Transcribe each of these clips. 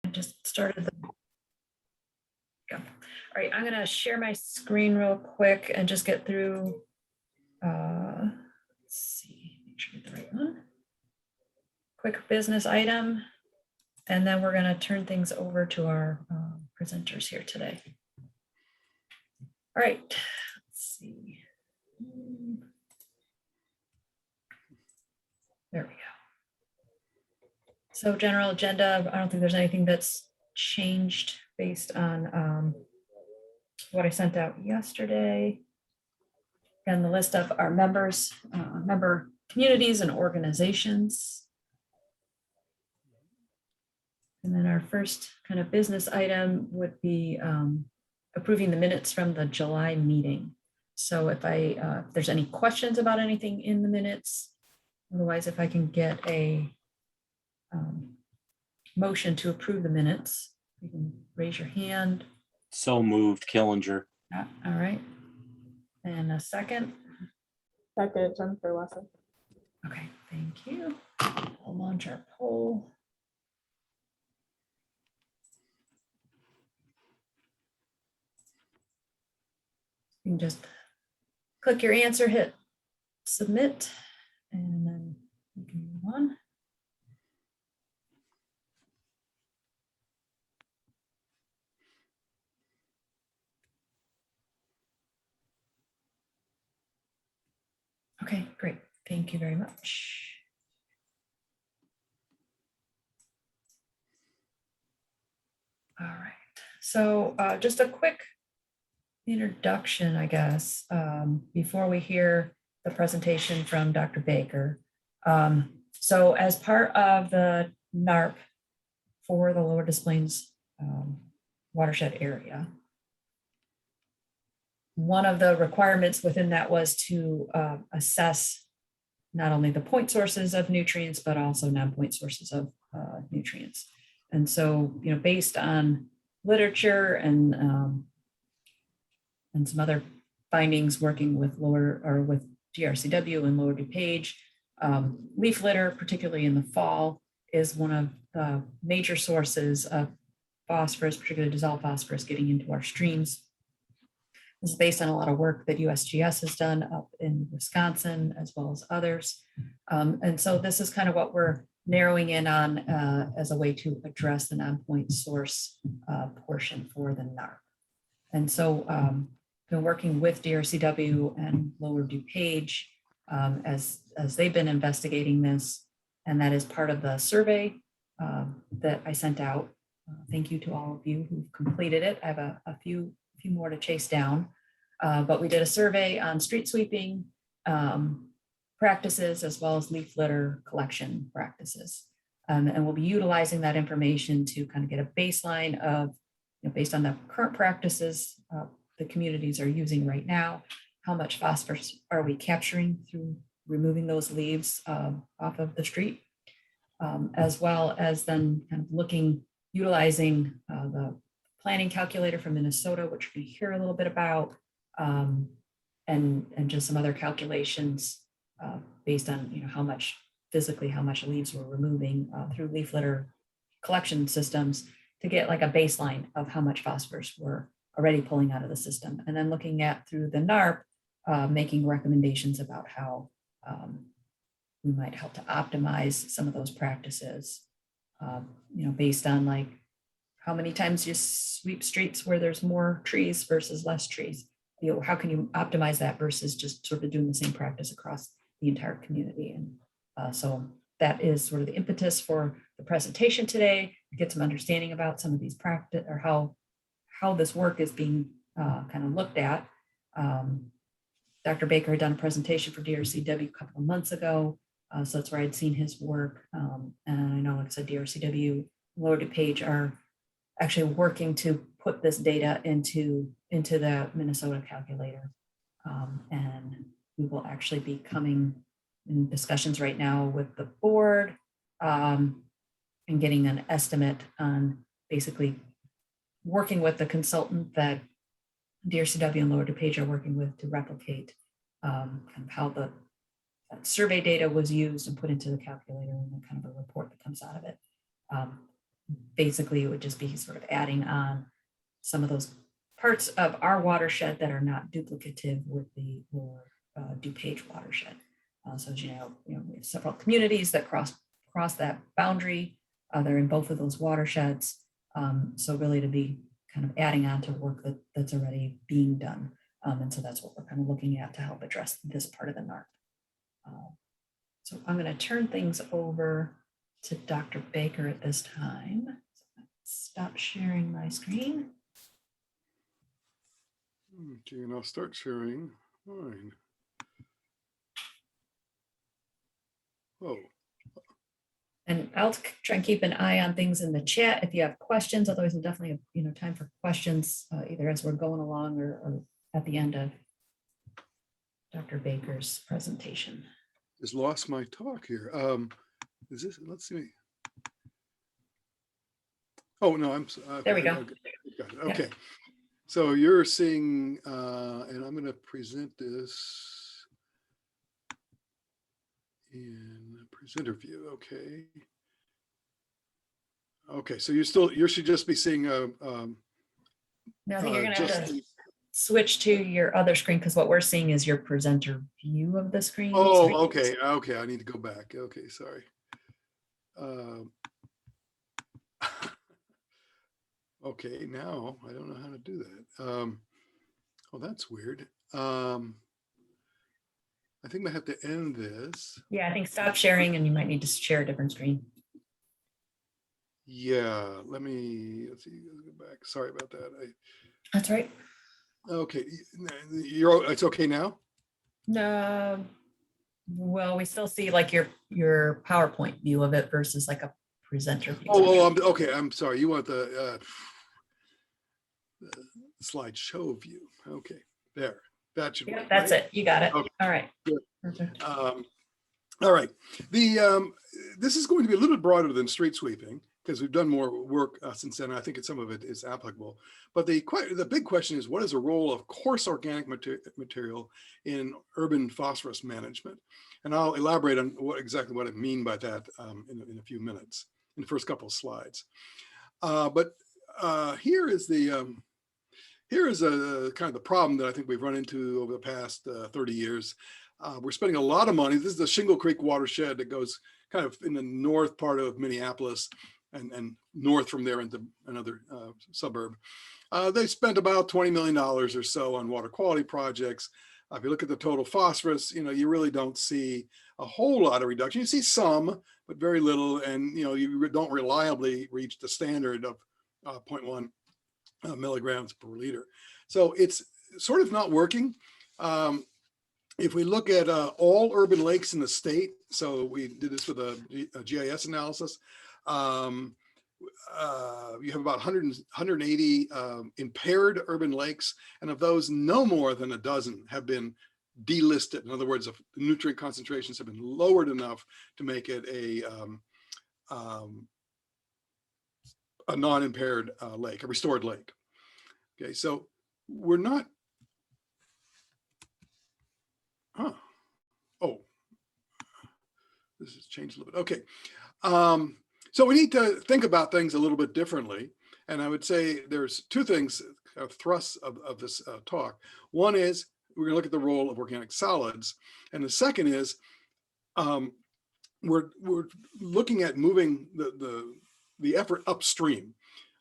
I just started the. Go. All right, I'm going to share my screen real quick and just get through. Let's see, make sure I get the right one. Quick business item, and then we're going to turn things over to our presenters here today. All right, let's see. There we go. So general agenda, I don't think there's anything that's changed based on what I sent out yesterday. And the list of our members, member communities and organizations. And then our first kind of business item would be approving the minutes from the July meeting. So if there's any questions about anything in the minutes, otherwise if I can get a motion to approve the minutes, you can raise your hand. So moved, Killinger. All right. And a second. Second, Jennifer Wesson. Okay, thank you. I'll launch our poll. You can just click your answer, hit submit, and then you can move on. Okay, great. Thank you very much. All right. So just a quick introduction, I guess, before we hear the presentation from Dr. Baker. So as part of the NARP for the Lower Des Plaines watershed area, one of the requirements within that was to assess not only the point sources of nutrients, but also non-point sources of nutrients. And so, you know, based on literature and some other findings working with with DRCW and Lower DuPage, leaf litter, particularly in the fall, is one of the major sources of phosphorus, particularly dissolved phosphorus, getting into our streams. This is based on a lot of work that USGS has done up in Wisconsin, as well as others. And so this is kind of what we're narrowing in on as a way to address the non-point source portion for the NARP. And so been working with DRCW and Lower DuPage as they've been investigating this, and that is part of the survey that I sent out. Thank you to all of you who've completed it. I have a few more to chase down, but we did a survey on street sweeping practices as well as leaf litter collection practices. And we'll be utilizing that information to kind of get a baseline of, you know, based on the current practices the communities are using right now, how much phosphorus are we capturing through removing those leaves off of the street, as well as then kind of utilizing the planning calculator from Minnesota, which we're going to hear a little bit about, and just some other calculations based on, you know, how much leaves we're removing through leaf litter collection systems to get like a baseline of how much phosphorus we're already pulling out of the system, and then looking at through the NARP, making recommendations about how we might help to optimize some of those practices, you know, based on like how many times you sweep streets where there's more trees versus less trees. You know, how can you optimize that versus just sort of doing the same practice across the entire community? And so that is sort of the impetus for the presentation today, to get some understanding about some of these practice or how this work is being kind of looked at. Dr. Baker had done a presentation for DRCW a couple of months ago. So that's where I'd seen his work. And I know, like I said, DRCW, Lower DuPage are actually working to put this data into the Minnesota calculator. And we will actually be coming in discussions right now with the board and getting an estimate on basically working with the consultant that DRCW and Lower DuPage are working with to replicate kind of how that survey data was used and put into the calculator, and then kind of a report that comes out of it. basically, it would just be sort of adding on some of those parts of our watershed that are not duplicative with the more DuPage watershed. So as you know, we have several communities that cross that boundary. They're in both of those watersheds. So really to be kind of adding on to work that's already being done. And so that's what we're kind of looking at to help address this part of the NARP. So I'm going to turn things over to Dr. Baker at this time. Stop sharing my screen. Okay, and I'll start sharing mine. Oh. And I'll try and keep an eye on things in the chat if you have questions. Otherwise, we'll definitely have time for questions either as we're going along or at the end of Dr. Baker's presentation. Just lost my talk here. Is this? Let's see. Oh no, I'm. There we go. Okay. Got it. Okay. So you're seeing, and I'm going to present this in presenter view. Okay. Okay. So you should just be seeing. No, I think you're going to have to switch to your other screen because what we're seeing is your presenter view of the screen. Oh, okay. Okay. I need to go back. Okay. Sorry. Okay. Now I don't know how to do that. Oh, that's weird. I think I have to end this. Yeah, I think stop sharing and you might need to share a different screen. Yeah, let's see, go back. Sorry about that. That's right. Okay, it's okay now? No, well, we still see like your PowerPoint view of it versus like a presenter view. Okay, I'm sorry. You want the slideshow view. Okay, there. That should work, that's right? it. You got it. Okay. All right. Good. Perfect. All right. This is going to be a little bit broader than street sweeping because we've done more work since then. I think some of it is applicable. But the big question is, what is the role of coarse organic material in urban phosphorus management? And I'll elaborate on exactly what I mean by that in a few minutes, in the first couple of slides. But here is a kind of the problem that I think we've run into over the past 30 years. We're spending a lot of money. This is the Shingle Creek watershed that goes kind of in the north part of Minneapolis and north from there into another suburb. They spent about $20 million or so on water quality projects. If you look at the total phosphorus, you really don't see a whole lot of reduction. You see some, but very little. And, you don't reliably reach the standard of 0.1 milligrams per liter. So it's sort of not working. If we look at all urban lakes in the state, so we did this with a GIS analysis, you have about 180 impaired urban lakes, and of those, no more than a dozen have been delisted. In other words, the nutrient concentrations have been lowered enough to make it a non-impaired lake, a restored lake. Okay, so we're not. Oh, this has changed a little bit. Okay. So we need to think about things a little bit differently. And I would say there's two things, thrusts of this talk. One is we're going to look at the role of organic solids. And the second is we're looking at moving the effort upstream.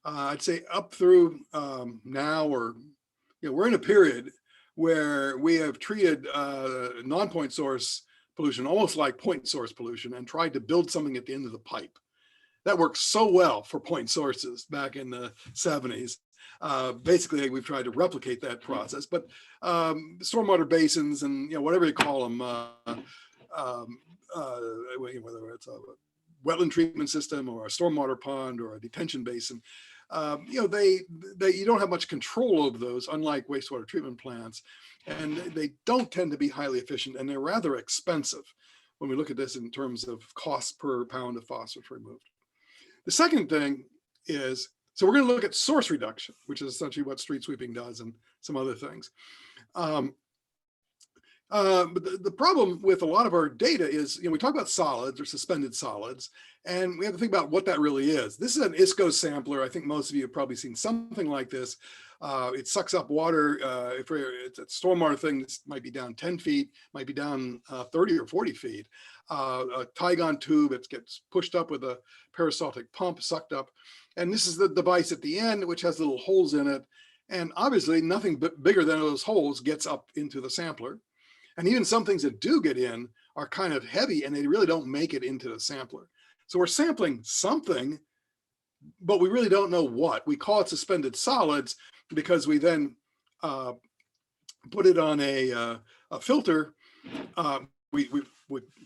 I'd say up through now, or we're in a period where we have treated non-point source pollution almost like point source pollution and tried to build something at the end of the pipe. That worked so well for point sources back in the 70s. Basically, we've tried to replicate that process, but stormwater basins and whatever you call them, whether it's a wetland treatment system or a stormwater pond or a detention basin, you don't have much control over those, unlike wastewater treatment plants, and they don't tend to be highly efficient, and they're rather expensive when we look at this in terms of cost per pound of phosphorus removed. The second thing is, so we're going to look at source reduction, which is essentially what street sweeping does and some other things. But the problem with a lot of our data is, we talk about solids or suspended solids, and we have to think about what that really is. This is an Isco sampler. I think most of you have probably seen something like this. It sucks up water. If it's a stormwater thing, this might be down 10 feet, might be down 30 or 40 feet. A Tygon tube, it gets pushed up with a peristaltic pump, sucked up. And this is the device at the end, which has little holes in it. And obviously nothing bigger than those holes gets up into the sampler. And even some things that do get in are kind of heavy and they really don't make it into the sampler. So we're sampling something, but we really don't know what. We call it suspended solids because we then put it on a filter. We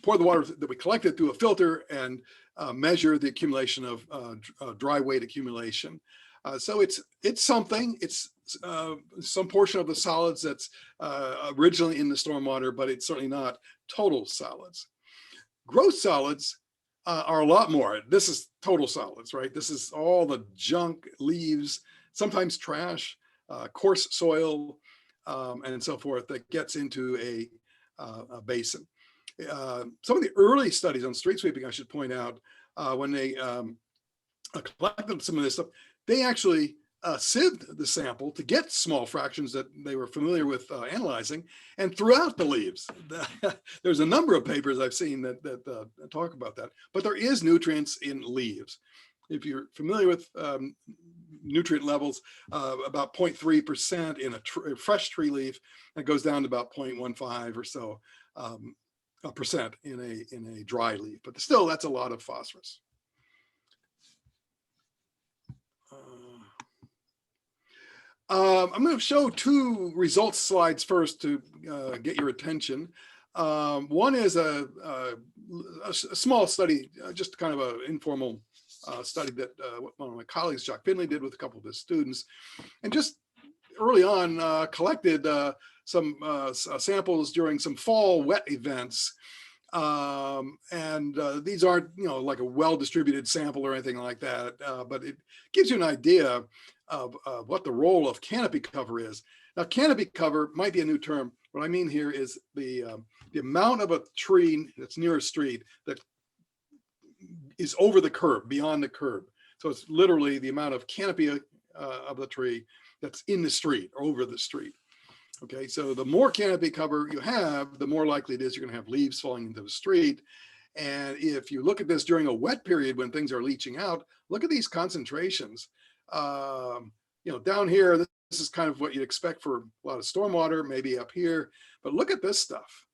pour the water that we collected through a filter and measure the accumulation of dry weight accumulation. So it's something. It's some portion of the solids that's originally in the stormwater, but it's certainly not total solids. Gross solids are a lot more. This is total solids, right? This is all the junk, leaves, sometimes trash, coarse soil, and so forth that gets into a basin. Some of the early studies on street sweeping, I should point out, when they collected some of this stuff, they actually sieved the sample to get small fractions that they were familiar with analyzing and threw out the leaves. There's a number of papers I've seen that talk about that, but there is nutrients in leaves. If you're familiar with nutrient levels, about 0.3% in a fresh tree leaf, that goes down to about 0.15 or so percent in a dry leaf, but still that's a lot of phosphorus. I'm going to show two results slides first to get your attention. One is a small study, just kind of an informal study that one of my colleagues, Jacques Finley, did with a couple of his students, and just early on collected some samples during some fall wet events. These aren't, like a well-distributed sample or anything like that, but it gives you an idea of what the role of canopy cover is. Now, canopy cover might be a new term. What I mean here is the amount of a tree that's near a street that is over the curb, beyond the curb. So it's literally the amount of canopy of the tree that's in the street, or over the street. Okay, so the more canopy cover you have, the more likely it is you're going to have leaves falling into the street. And if you look at this during a wet period when things are leaching out, look at these concentrations. Down here, this is kind of what you'd expect for a lot of stormwater, maybe up here. But look at this stuff.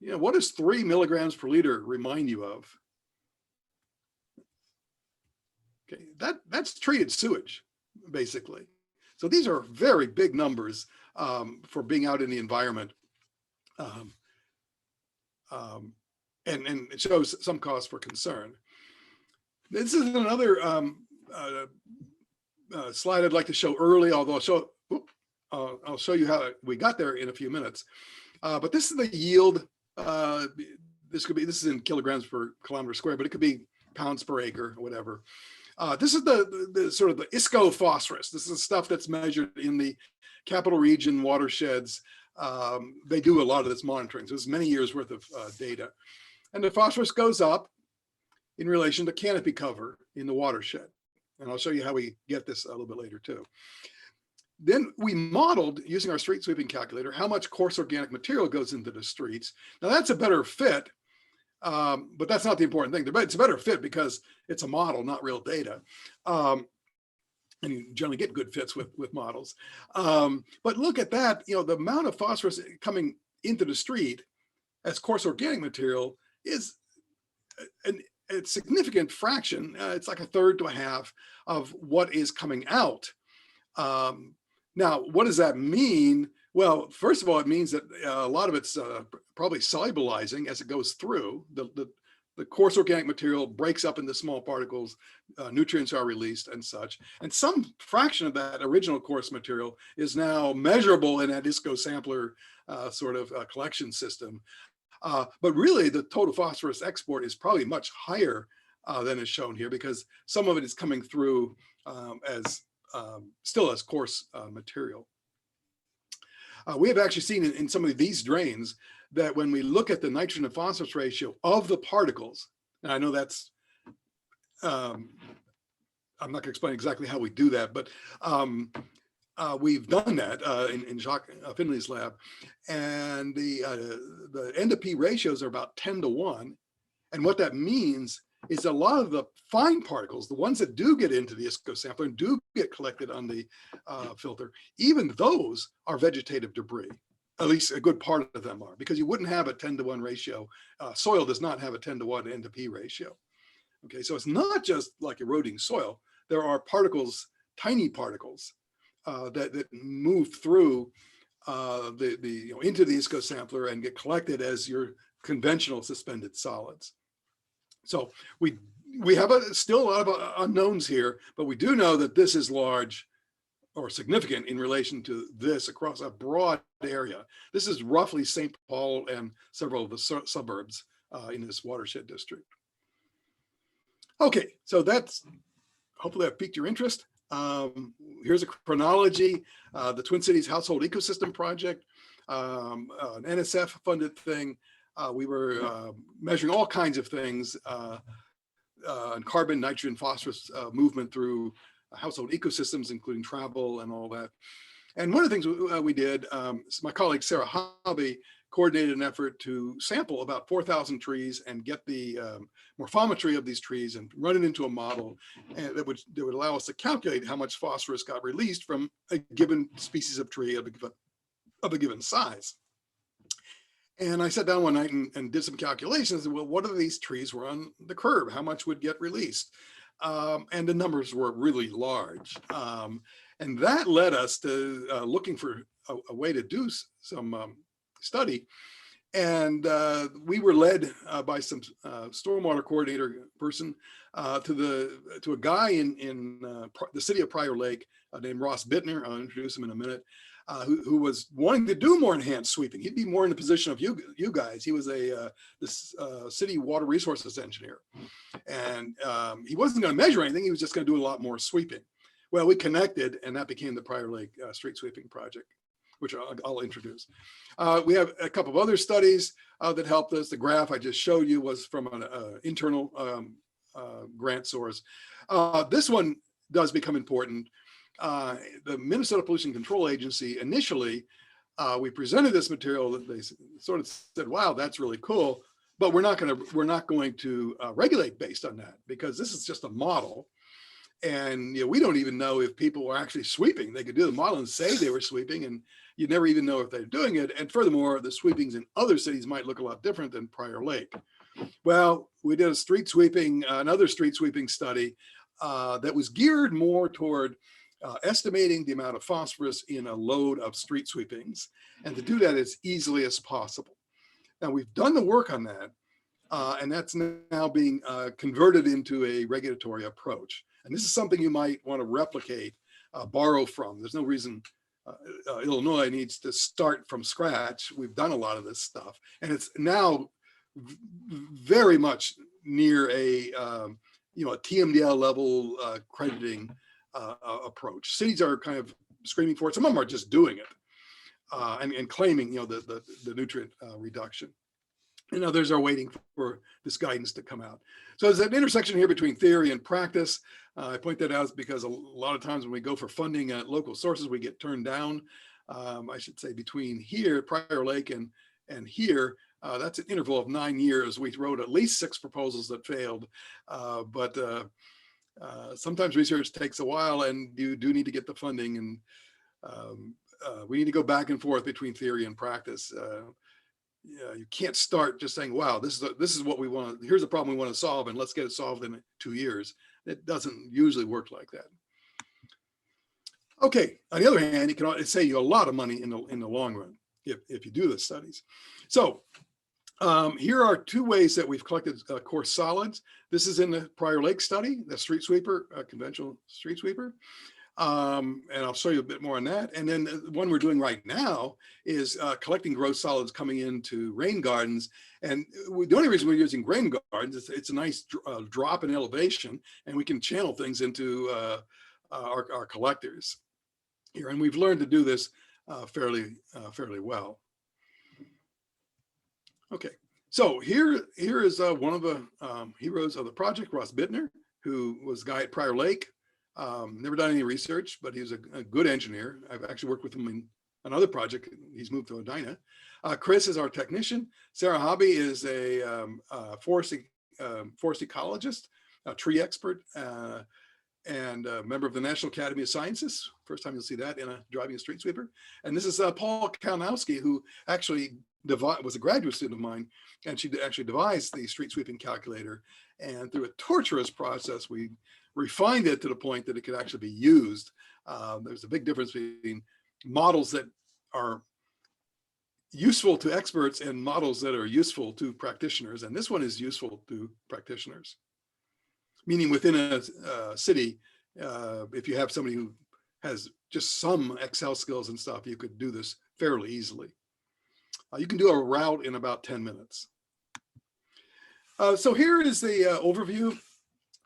What does 3 milligrams per liter remind you of? Okay, that's treated sewage, basically. So these are very big numbers for being out in the environment. And it shows some cause for concern. This is another slide I'd like to show early, although I'll show you how we got there in a few minutes. But this is the yield. This is in kilograms per kilometer square, but it could be pounds per acre or whatever. This is the sort of the Isco phosphorus. This is stuff that's measured in the capital region watersheds. They do a lot of this monitoring. So it's many years worth of data. And the phosphorus goes up in relation to canopy cover in the watershed. And I'll show you how we get this a little bit later too. Then we modeled, using our street sweeping calculator, how much coarse organic material goes into the streets. Now that's a better fit, but that's not the important thing. It's a better fit because it's a model, not real data. And you generally get good fits with models. But look at that, the amount of phosphorus coming into the street as coarse organic material is a significant fraction. It's like a third to a half of what is coming out. Now, what does that mean? Well, first of all, it means that a lot of it's probably solubilizing as it goes through. The coarse organic material breaks up into small particles, nutrients are released and such. And some fraction of that original coarse material is now measurable in that Isco Sampler sort of collection system. But really, the total phosphorus export is probably much higher than is shown here, because some of it is coming through still as coarse material. We have actually seen in some of these drains that when we look at the nitrogen and phosphorus ratio of the particles, and I know that's, I'm not going to explain exactly how we do that, but we've done that in Jacques Finley's lab, and the N to P ratios are about 10-1. And what that means is a lot of the fine particles, the ones that do get into the Isco sampler and do get collected on the filter, even those are vegetative debris. At least a good part of them are, because you wouldn't have a 10-1 ratio. Soil does not have a 10-1 N to P ratio. Okay, so it's not just like eroding soil. There are particles, tiny particles that move through into the Isco sampler and get collected as your conventional suspended solids. So we have still a lot of unknowns here, but we do know that this is large or significant in relation to this across a broad area. This is roughly St. Paul and several of the suburbs in this watershed district. Okay, so that's, hopefully that piqued your interest. Here's a chronology. The Twin Cities Household Ecosystem Project, an NSF funded thing. We were measuring all kinds of things, carbon, nitrogen, phosphorus movement through household ecosystems, including travel and all that. And one of the things we did, my colleague Sarah Hobby coordinated an effort to sample about 4,000 trees and get the morphometry of these trees and run it into a model that would allow us to calculate how much phosphorus got released from a given species of tree of a given size. And I sat down one night and did some calculations. Well, what of these trees were on the curb? How much would get released? And the numbers were really large. And that led us to looking for a way to do some study. And we were led by some stormwater coordinator person to a guy in the city of Prior Lake named Ross Bittner. I'll introduce him in a minute. Who was wanting to do more enhanced sweeping. He'd be more in the position of you guys. He was this city water resources engineer. And he wasn't going to measure anything. He was just going to do a lot more sweeping. Well, we connected, and that became the Prior Lake Street Sweeping Project, which I'll introduce. We have a couple of other studies that helped us. The graph I just showed you was from an internal grant source. This one does become important. The Minnesota Pollution Control Agency, initially, we presented this material that they sort of said, wow, that's really cool, but we're not going to regulate based on that, because this is just a model. And we don't even know if people were actually sweeping. They could do the model and say they were sweeping, and you never even know if they're doing it. And furthermore, the sweepings in other cities might look a lot different than Prior Lake. Well, we did another street sweeping study that was geared more toward estimating the amount of phosphorus in a load of street sweepings, and to do that as easily as possible. Now, we've done the work on that, and that's now being converted into a regulatory approach. And this is something you might want to replicate, borrow from. There's no reason Illinois needs to start from scratch. We've done a lot of this stuff, and it's now very much near a TMDL level crediting approach. Cities are kind of screaming for it. Some of them are just doing it and claiming the nutrient reduction. And others are waiting for this guidance to come out. So there's an intersection here between theory and practice. I point that out because a lot of times when we go for funding at local sources, we get turned down. I should say between here, Prior Lake, and here, that's an interval of 9 years. We wrote at least 6 proposals that failed, but sometimes research takes a while, and you do need to get the funding, and we need to go back and forth between theory and practice. You can't start just saying, wow, this is what we want. Here's a problem we want to solve, and let's get it solved in 2 years. It doesn't usually work like that. Okay, on the other hand, it can save you a lot of money in the long run if you do the studies. So here are 2 ways that we've collected coarse solids. This is in the Prior Lake study, the street sweeper, conventional street sweeper. And I'll show you a bit more on that. And then the one we're doing right now is collecting gross solids coming into rain gardens. And the only reason we're using rain gardens is it's a nice drop in elevation, and we can channel things into our collectors here. And we've learned to do this fairly well. Okay, so here is one of the heroes of the project, Ross Bittner, who was a guy at Prior Lake. Never done any research, but he was a good engineer. I've actually worked with him in another project. He's moved to Edina. Chris is our technician. Sarah Hobby is a forest ecologist, a tree expert, and a member of the National Academy of Sciences. First time you'll see that in driving a street sweeper. And this is Paul Kalinowski, who actually was a graduate student of mine, and she actually devised the street sweeping calculator. And through a torturous process, we refined it to the point that it could actually be used. There's a big difference between models that are useful to experts and models that are useful to practitioners. And this one is useful to practitioners, meaning within a city, if you have somebody who has just some Excel skills and stuff, you could do this fairly easily. You can do a route in about 10 minutes. So here is the overview.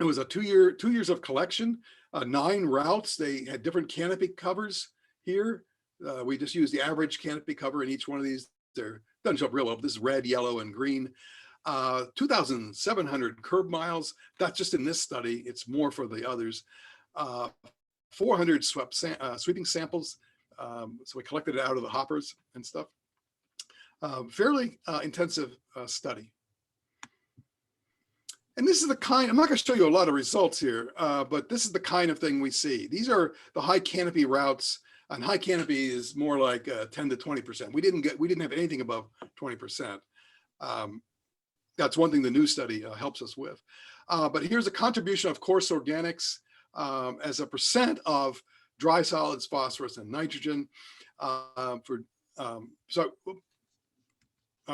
It was a 2 years of collection, 9 routes. They had different canopy covers here. We just used the average canopy cover in each one of these. They're doesn't show up real well, but this is red, yellow, and green. 2,700 curb miles. That's just in this study. It's more for the others. 400 sweeping samples. So we collected it out of the hoppers and stuff. Fairly intensive study. And this is the kind, I'm not going to show you a lot of results here, but this is the kind of thing we see. These are the high canopy routes, and high canopy is more like 10 to 20%. We didn't have anything above 20%. That's one thing the new study helps us with. But here's a contribution of coarse organics as a percent of dry solids, phosphorus, and nitrogen. So I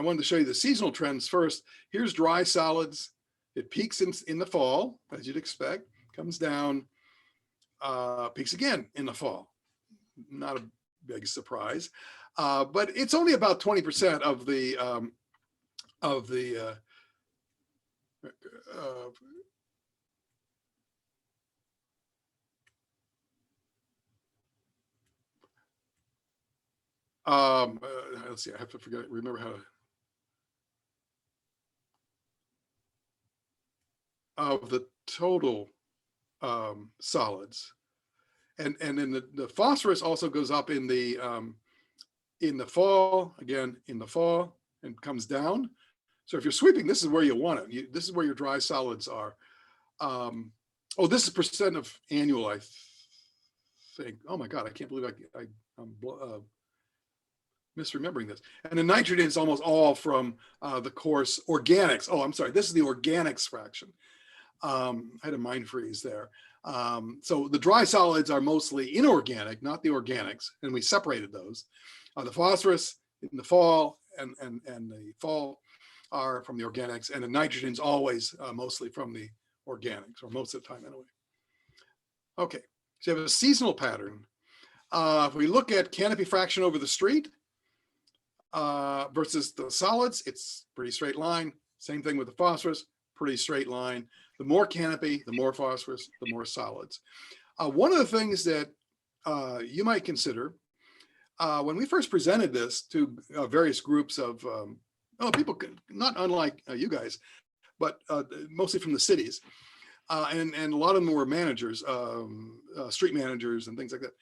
wanted to show you the seasonal trends first. Here's dry solids. It peaks in the fall, as you'd expect, comes down, peaks again in the fall. Not a big surprise, but it's only about 20% of the let's see, I have to remember how to, of the total solids. And then the phosphorus also goes up in the fall, again, in the fall, and comes down. So if you're sweeping, this is where you want it. This is where your dry solids are. Oh, this is percent of annual, I think. Oh my God, I can't believe I'm misremembering this. And the nitrogen is almost all from the coarse organics. Oh, I'm sorry, this is the organics fraction. I had a mind freeze there. So the dry solids are mostly inorganic, not the organics, and we separated those. The phosphorus in the fall and the fall are from the organics, and the nitrogen's always mostly from the organics, or most of the time anyway. Okay, so you have a seasonal pattern. If we look at canopy fraction over the street versus the solids, it's pretty straight line. Same thing with the phosphorus, pretty straight line. The more canopy, the more phosphorus, the more solids. One of the things that you might consider when we first presented this to various groups of people, not unlike you guys, but mostly from the cities, and a lot of them were managers, street managers and things like that.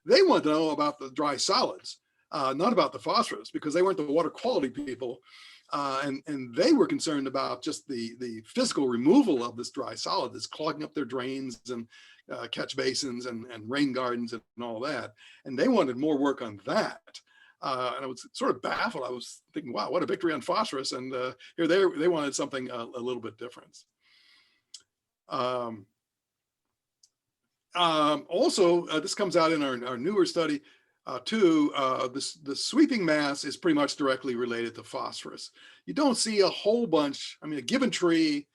They wanted to know about the dry solids, not about the phosphorus, because they weren't the water quality people. And they were concerned about just the physical removal of this dry solid that's clogging up their drains and catch basins and rain gardens and all that. And they wanted more work on that. And I was sort of baffled. I was thinking, wow, what a victory on phosphorus. And here they wanted something a little bit different. Also, this comes out in our newer study. The sweeping mass is pretty much directly related to phosphorus. You don't see a whole bunch. I mean, a given tree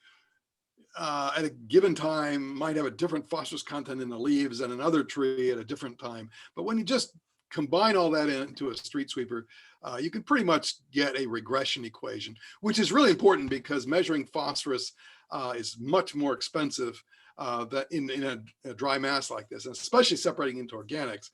at a given time might have a different phosphorus content in the leaves than another tree at a different time. But when you just combine all that into a street sweeper, you can pretty much get a regression equation, which is really important because measuring phosphorus is much more expensive than in a dry mass like this, and especially separating into organics.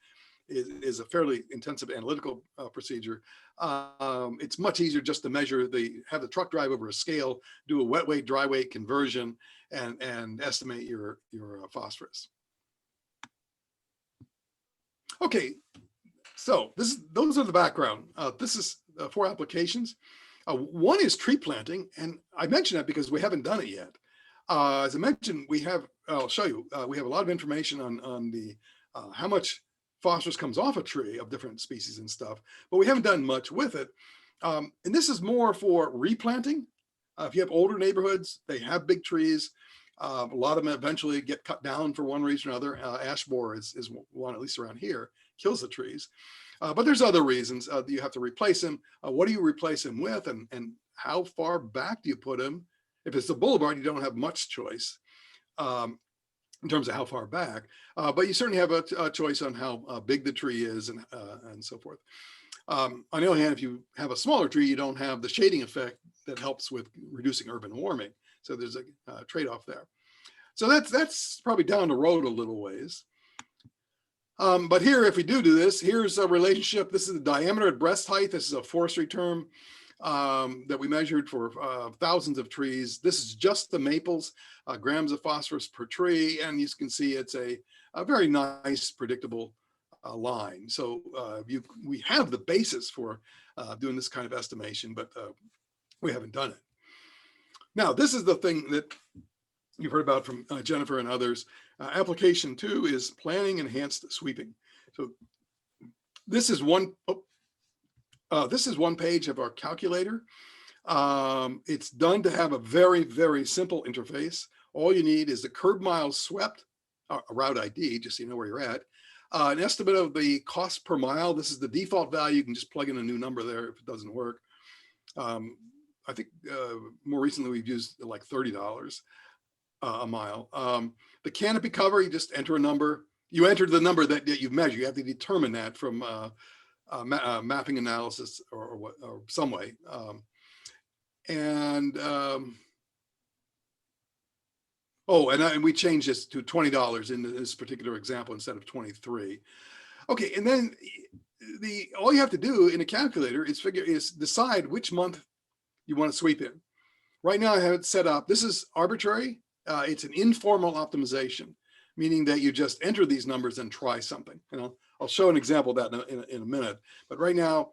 is a fairly intensive analytical procedure. It's much easier just to measure have the truck drive over a scale, do a wet weight, dry weight conversion, and estimate your phosphorus. Okay, so those are the background. This is 4 applications. One is tree planting, and I mention that because we haven't done it yet. As I mentioned, I'll show you, we have a lot of information on the how much phosphorus comes off a tree of different species and stuff, but we haven't done much with it. And this is more for replanting. If you have older neighborhoods, they have big trees. A lot of them eventually get cut down for one reason or another. Ash borer is one, at least around here, kills the trees. But there's other reasons that you have to replace them. What do you replace them with, and how far back do you put them? If it's a boulevard, you don't have much choice in terms of how far back, but you certainly have a choice on how big the tree is and so forth. On the other hand, if you have a smaller tree, you don't have the shading effect that helps with reducing urban warming. So there's a trade-off there. So that's probably down the road a little ways. But here, if we do this, here's a relationship. This is the diameter at breast height. This is a forestry term that we measured for thousands of trees. This is just the maples, grams of phosphorus per tree. And you can see it's a very nice, predictable line. So we have the basis for doing this kind of estimation, but we haven't done it. Now, this is the thing that you've heard about from Jennifer and others. Application 2 is planning enhanced sweeping. So this is one page of our calculator. It's done to have a very, very simple interface. All you need is the curb miles swept, a route ID, just so you know where you're at. An estimate of the cost per mile. This is the default value. You can just plug in a new number there if it doesn't work. I think more recently we've used like $30 a mile. The canopy cover, you just enter a number. You enter the number that you've measured. You have to determine that from mapping analysis or some way. And we changed this to $20 in this particular example instead of 23. Okay, and then all you have to do in a calculator is decide which month you want to sweep in. Right now I have it set up. This is arbitrary. It's an informal optimization, meaning that you just enter these numbers and try something. I'll show an example of that in a minute. But right now,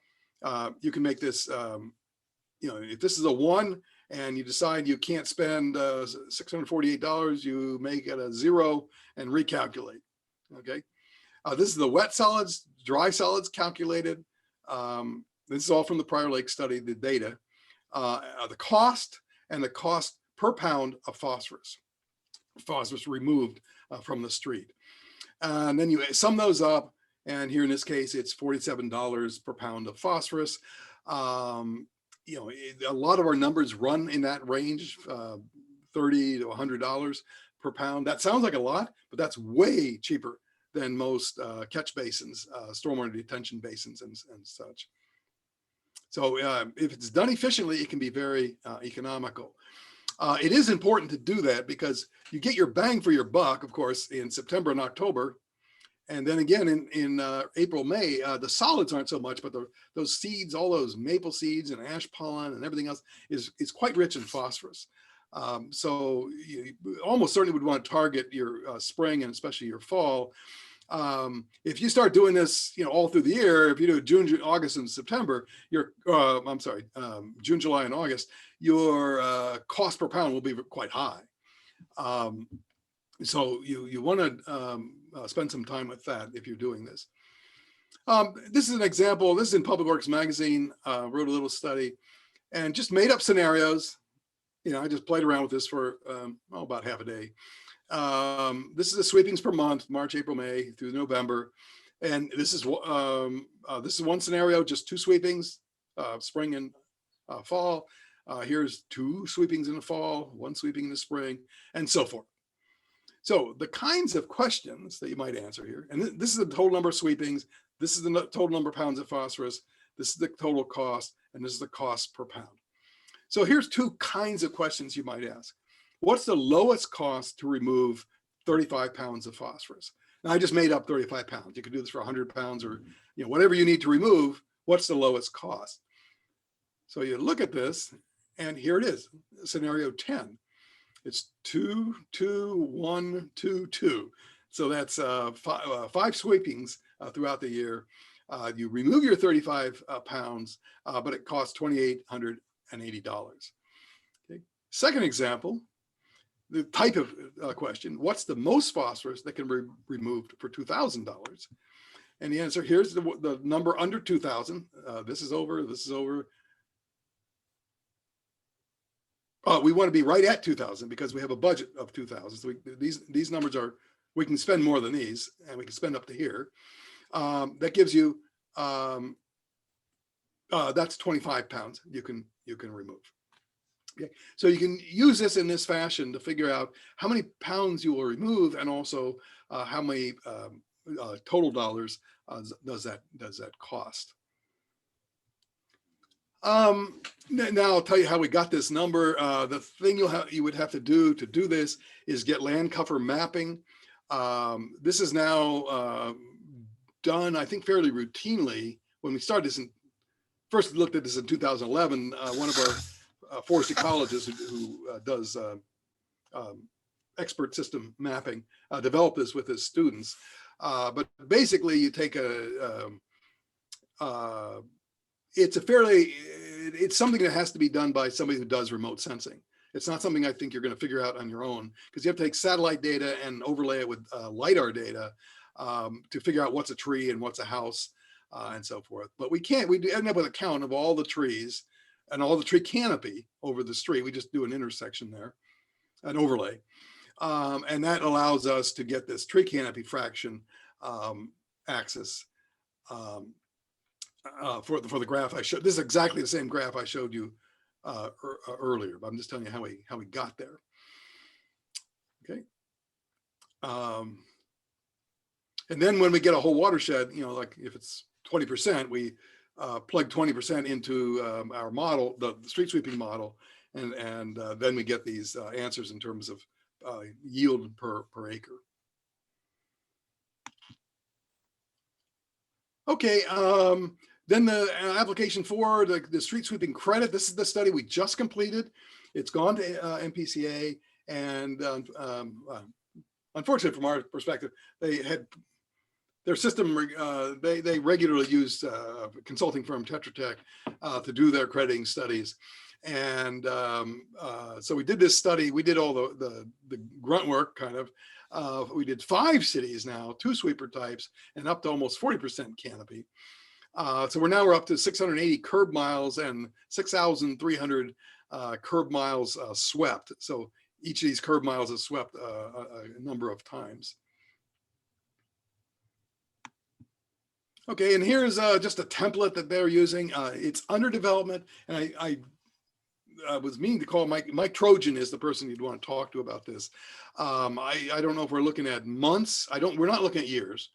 you can make this, if this is a 1 and you decide you can't spend $648, you make it a 0 and recalculate. Okay. This is the wet solids, dry solids calculated. This is all from the Prior Lake study, the data. The cost and the cost per pound of phosphorus removed from the street. And then you sum those up. And here in this case, it's $47 per pound of phosphorus. A lot of our numbers run in that range, $30 to $100 per pound. That sounds like a lot, but that's way cheaper than most catch basins, stormwater detention basins and such. So if it's done efficiently, it can be very economical. It is important to do that because you get your bang for your buck, of course, in September and October. And then again, in April, May, the solids aren't so much, but those seeds, all those maple seeds and ash pollen and everything else is quite rich in phosphorus. So you almost certainly would want to target your spring and especially your fall. If you start doing this, all through the year, if you do June, August, and September, June, July, and August, your cost per pound will be quite high. So you want to spend some time with that if you're doing this. This is an example. This is in Public Works Magazine. Wrote a little study and just made up scenarios. I just played around with this for about half a day. This is the sweepings per month, March, April, May through November. And this is one scenario, just 2 sweepings, spring and fall. Here's 2 sweepings in the fall, 1 sweeping in the spring, and so forth. So the kinds of questions that you might answer here, and this is the total number of sweepings, this is the total number of pounds of phosphorus, this is the total cost, and this is the cost per pound. So here's 2 kinds of questions you might ask. What's the lowest cost to remove 35 pounds of phosphorus? Now, I just made up 35 pounds. You could do this for 100 pounds or whatever you need to remove. What's the lowest cost? So you look at this, and here it is, scenario 10. It's 2, 2, 1, 2, 2. So that's 5 sweepings throughout the year. You remove your 35 pounds, but it costs $2,880. Okay. Second example, the type of question, what's the most phosphorus that can be removed for $2,000? And the answer, here's the number under 2,000. This is over, this is over. We want to be right at 2,000 because we have a budget of 2,000. So these numbers are, we can spend more than these, and we can spend up to here. That gives you, that's 25 pounds you can remove. Okay, so you can use this in this fashion to figure out how many pounds you will remove, and also how many total dollars does that cost. Now I'll tell you how we got this number. The thing you would have to do this is get land cover mapping. This is now done, I think, fairly routinely. When we started this, first looked at this in 2011, one of our forest ecologists who does expert system mapping developed this with his students. But basically, you take it's something that has to be done by somebody who does remote sensing. It's not something I think you're going to figure out on your own, because you have to take satellite data and overlay it with LiDAR data to figure out what's a tree and what's a house and so forth. But we end up with a count of all the trees and all the tree canopy over the street. We just do an intersection there, an overlay. And that allows us to get this tree canopy fraction axis for the graph I showed. This is exactly the same graph I showed you earlier, but I'm just telling you how we got there. Okay. And then when we get a whole watershed, like if it's 20%, we plug 20% into our model, the street sweeping model, and then we get these answers in terms of yield per acre. Okay, then the application for the street sweeping credit. This is the study we just completed. It's gone to MPCA, and unfortunately, from our perspective, they had their system. They regularly use consulting firm Tetra Tech to do their crediting studies, and so we did this study. We did all the grunt work, kind of. We did 5 cities now, 2 sweeper types, and up to almost 40% canopy. So we're up to 680 curb miles and 6,300 curb miles swept. So each of these curb miles is swept a number of times. Okay, and here's just a template that they're using. It's under development, and I was meaning to call Mike Trojan is the person you'd want to talk to about this. I don't know if we're looking at months. We're not looking at years.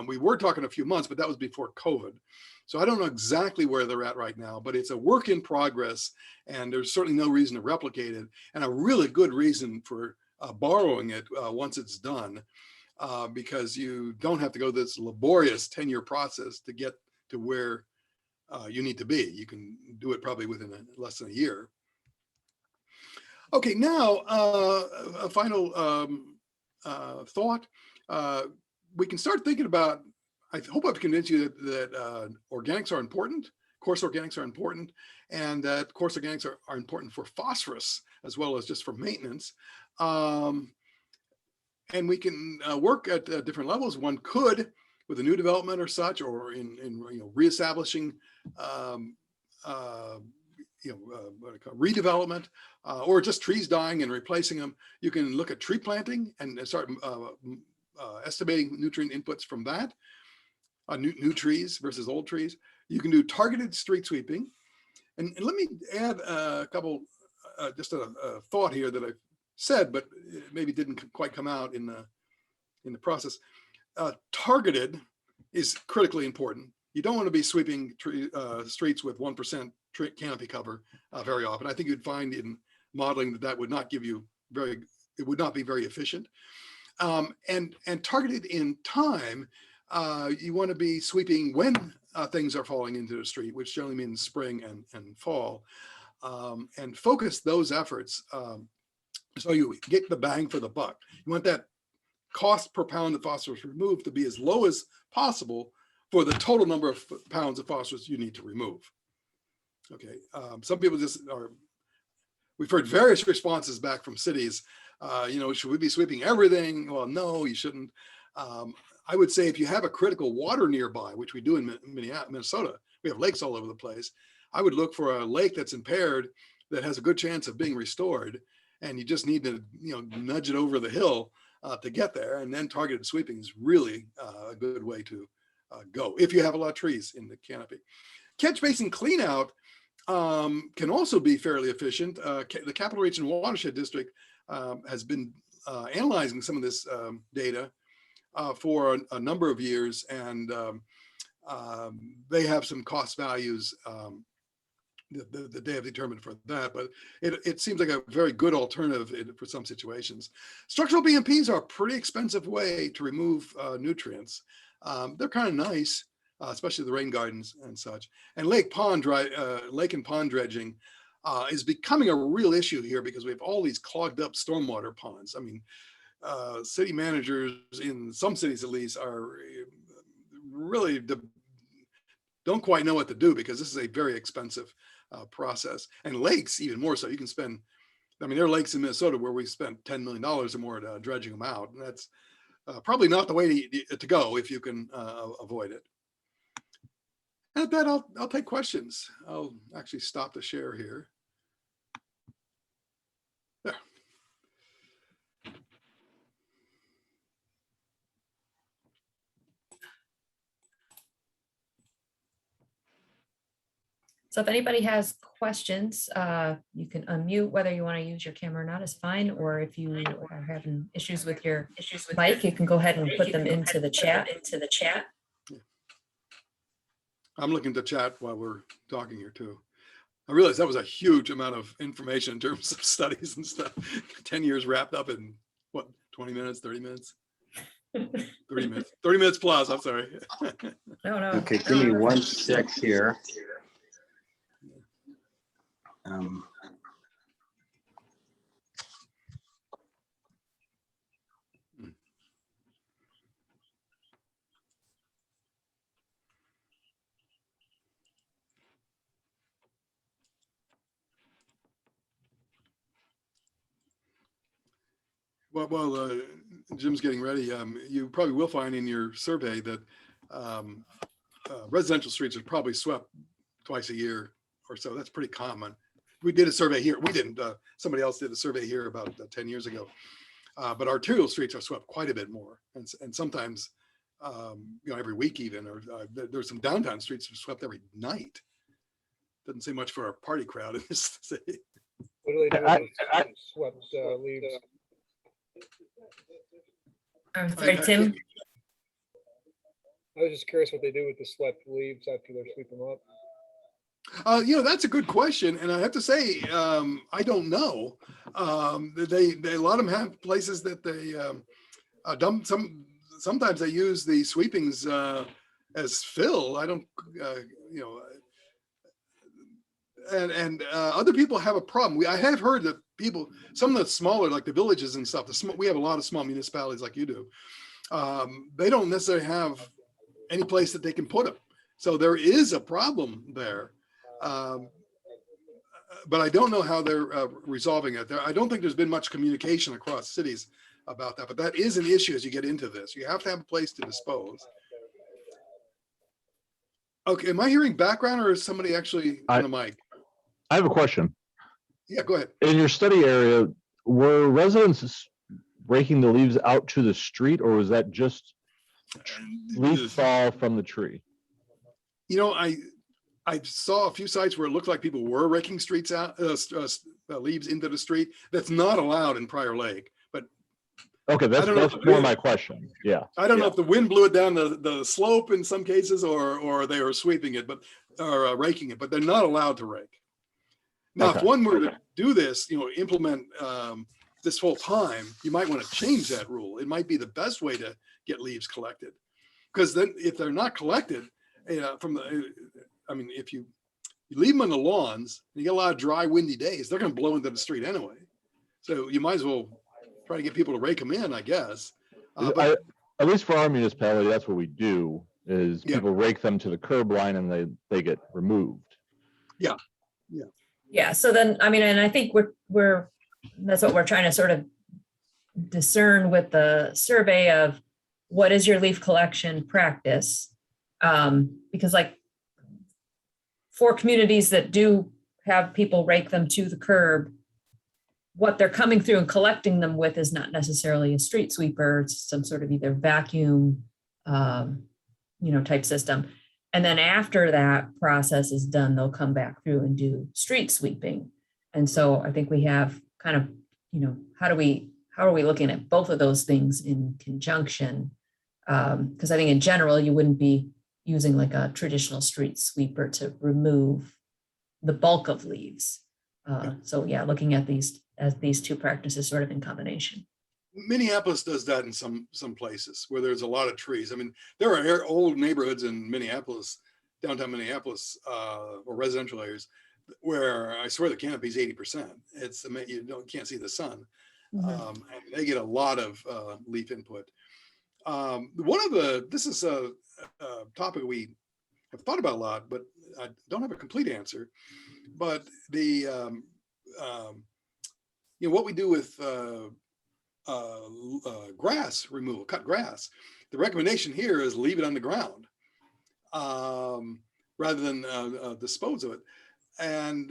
We were talking a few months, but that was before COVID. So I don't know exactly where they're at right now, but it's a work in progress, and there's certainly no reason to replicate it, and a really good reason for borrowing it once it's done, because you don't have to go this laborious 10-year process to get to where you need to be. You can do it probably within less than a year. Okay, now a final thought. We can start thinking about, I hope I've convinced you that organics are important, coarse organics are important, and that coarse organics are important for phosphorus as well as just for maintenance. And we can work at different levels. One could, with a new development or such, or in reestablishing redevelopment, or just trees dying and replacing them. You can look at tree planting and start estimating nutrient inputs from that, new trees versus old trees. You can do targeted street sweeping. And let me add a couple, just a thought here that I've said, but maybe didn't quite come out in the process. Targeted is critically important. You don't want to be sweeping streets with 1% canopy cover very often. I think you'd find in modeling that would not give you it would not be very efficient. And targeted in time, you want to be sweeping when things are falling into the street, which generally means spring and fall, and focus those efforts so you get the bang for the buck. You want that cost per pound of phosphorus removed to be as low as possible for the total number of pounds of phosphorus you need to remove. Okay, some people just are, we've heard various responses back from cities, should we be sweeping everything? Well, no, you shouldn't. I would say if you have a critical water nearby, which we do in Minnesota, we have lakes all over the place. I would look for a lake that's impaired that has a good chance of being restored, and you just need to nudge it over the hill to get there. And then targeted sweeping is really a good way to go if you have a lot of trees in the canopy. Catch basin cleanout can also be fairly efficient. The Capital Region Watershed District has been analyzing some of this data for a number of years, and they have some cost values that they have determined for that, but it seems like a very good alternative for some situations. Structural BMPs are a pretty expensive way to remove nutrients. They're kind of nice, especially the rain gardens and such. And lake and pond dredging is becoming a real issue here because we have all these clogged up stormwater ponds. I mean, city managers in some cities at least are really don't quite know what to do because this is a very expensive process. And lakes even more so. You can spend, I mean, there are lakes in Minnesota where we spent $10 million or more dredging them out. And that's probably not the way to go if you can avoid it. And at that, I'll take questions. I'll actually stop the share here. There. So if anybody has questions, you can unmute. Whether you want to use your camera or not is fine. Or if you are having issues with your mic, you can go ahead and put them into the chat. I'm looking to chat while we're talking here too. I realized that was a huge amount of information in terms of studies and stuff. 10 years wrapped up in what, 20 minutes, 30 minutes? 30 minutes, 30 minutes plus, I'm sorry. No. Okay, give me 1 sec here. Well, Jim's getting ready. You probably will find in your survey that residential streets are probably swept twice a year or so. That's pretty common. We did a survey here. We didn't. Somebody else did a survey here about 10 years ago. But arterial streets are swept quite a bit more, and sometimes, every week even. Or there's some downtown streets that are swept every night. Doesn't say much for our party crowd in this city. What do they do with those swept leaves? Sorry, Tim. I was just curious what they do with the swept leaves after they sweep them up. That's a good question, and I have to say, I don't know. They a lot of them have places that they dump some. Sometimes they use the sweepings as fill. I don't, and other people have a problem. I have heard that people, some of the smaller, like the villages and stuff, we have a lot of small municipalities like you do. They don't necessarily have any place that they can put them. So there is a problem there. But I don't know how they're resolving it. I don't think there's been much communication across cities about that, but that is an issue as you get into this. You have to have a place to dispose. Okay, am I hearing background or is somebody actually on the mic? I have a question. Yeah, go ahead. In your study area, were residents raking the leaves out to the street, or was that just leaf fall from the tree? I saw a few sites where it looked like people were raking streets out, leaves into the street. That's not allowed in Prior Lake. But okay, that's more my question. Yeah, I don't know if the wind blew it down the slope in some cases, or they were sweeping it, or raking it. But they're not allowed to rake. Now, if one were to do this, implement this whole time, you might want to change that rule. It might be the best way to get leaves collected. Because then if they're not collected, if you leave them on the lawns and you get a lot of dry, windy days, they're going to blow into the street anyway. So you might as well try to get people to rake them in, I guess. At least for our municipality, that's what we do, is Yeah. people rake them to the curb line and they get removed. Yeah, so then, I mean, and I think that's what we're trying to sort of discern with the survey of what is your leaf collection practice? Because like for communities that do have people rake them to the curb, what they're coming through and collecting them with is not necessarily a street sweeper, it's some sort of either vacuum, type system. And then after that process is done, they'll come back through and do street sweeping. And so I think we have kind of, how are we looking at both of those things in conjunction? Because I think in general, you wouldn't be using like a traditional street sweeper to remove the bulk of leaves. So yeah, looking at these two practices sort of in combination. Minneapolis does that in some places where there's a lot of trees. I mean, there are old neighborhoods in Minneapolis, downtown Minneapolis, or residential areas where I swear the canopy is 80%. It's can't see the sun. And they get a lot of leaf input. This is a topic we have thought about a lot, but I don't have a complete answer. But what we do with grass removal, cut grass, the recommendation here is leave it on the ground rather than dispose of it. And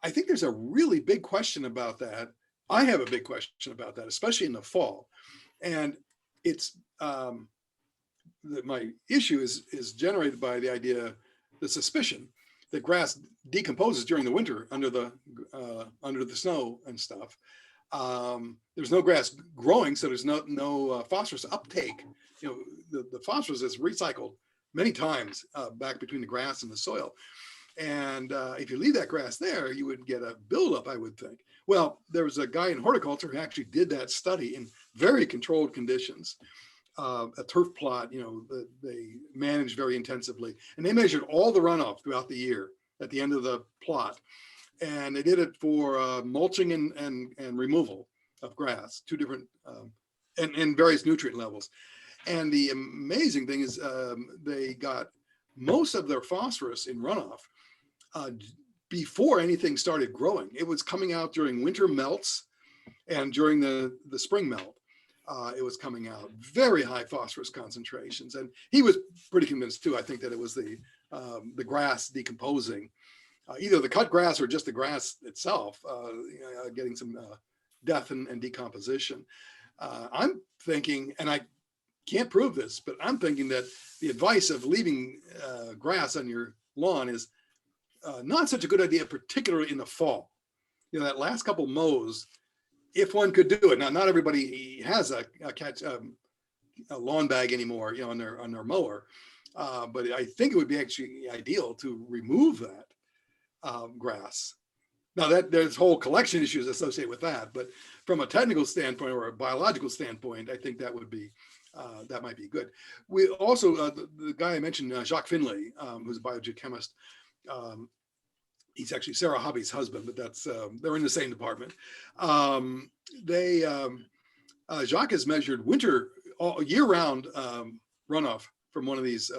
I think there's a really big question about that. I have a big question about that, especially in the fall. And it's my issue is generated by the suspicion that grass decomposes during the winter under the snow and stuff. There's no grass growing, so there's no phosphorus uptake. The phosphorus is recycled many times back between the grass and the soil. And if you leave that grass there, you would get a buildup, I would think. Well, there was a guy in horticulture who actually did that study in very controlled conditions, a turf plot, they managed very intensively. And they measured all the runoff throughout the year at the end of the plot. And they did it for mulching and removal of grass, two different, and various nutrient levels. And the amazing thing is they got most of their phosphorus in runoff before anything started growing. It was coming out during winter melts and during the spring melt. It was coming out very high phosphorus concentrations. And he was pretty convinced too, I think, that it was the grass decomposing. Either the cut grass or just the grass itself, getting some death and decomposition. I'm thinking, and I can't prove this, but I'm thinking that the advice of leaving grass on your lawn is not such a good idea, particularly in the fall. That last couple mows, if one could do it. Now, not everybody has a lawn bag anymore, on their mower, but I think it would be actually ideal to remove that grass. Now that there's whole collection issues associated with that, but from a technical standpoint or a biological standpoint, I think that would be that might be good. We also the guy I mentioned, Jacques Finlay, who's a biogeochemist. He's actually Sarah Hobby's husband, but that's they're in the same department. Jacques has measured winter year-round runoff from one of these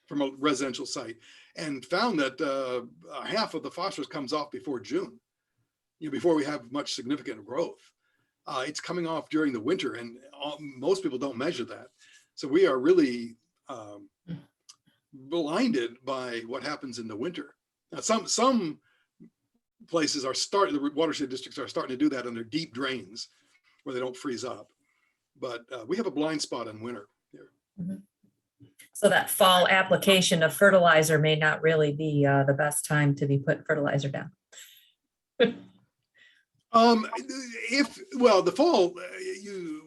from a residential site, and found that half of the phosphorus comes off before June, before we have much significant growth. It's coming off during the winter, and most people don't measure that. So we are really blinded by what happens in the winter. Now, some places the watershed districts are starting to do that on their deep drains where they don't freeze up. But we have a blind spot in winter here. Mm-hmm. So that fall application of fertilizer may not really be the best time to be putting fertilizer down. The fall,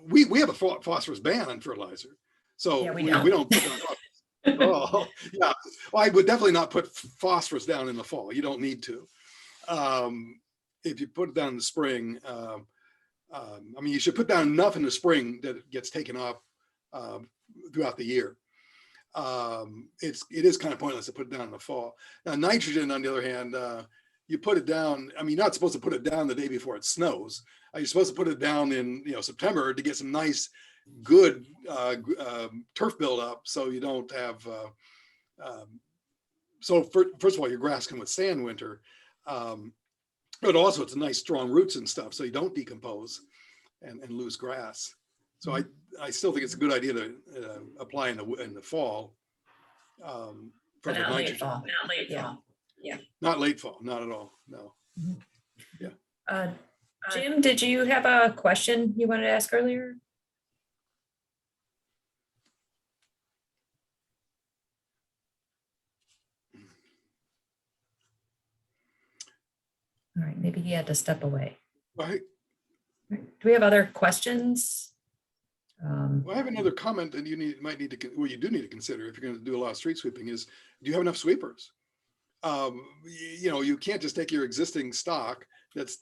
we have a phosphorus ban on fertilizer, so Yeah, we don't put down phosphorus. Oh, yeah. Well, I would definitely not put phosphorus down in the fall. You don't need to. If you put it down in the spring, I mean, you should put down enough in the spring that it gets taken up throughout the year. It is kind of pointless to put it down in the fall. Now, nitrogen, on the other hand, you put it down. I mean, you're not supposed to put it down the day before it snows. You're supposed to put it down in September to get some nice, good turf buildup, so you don't have. First of all, your grass can withstand winter, but also it's nice, strong roots and stuff, so you don't decompose and lose grass. So I still think it's a good idea to apply in the fall. For the Not late nitrogen. fall. Not late fall. Not late fall, not at all. No. Jim, did you have a question you wanted to ask earlier? All right, maybe he had to step away. Right. Do we have other questions? Well, I have another comment that you do need to consider if you're going to do a lot of street sweeping is, do you have enough sweepers? You can't just take your existing stock that's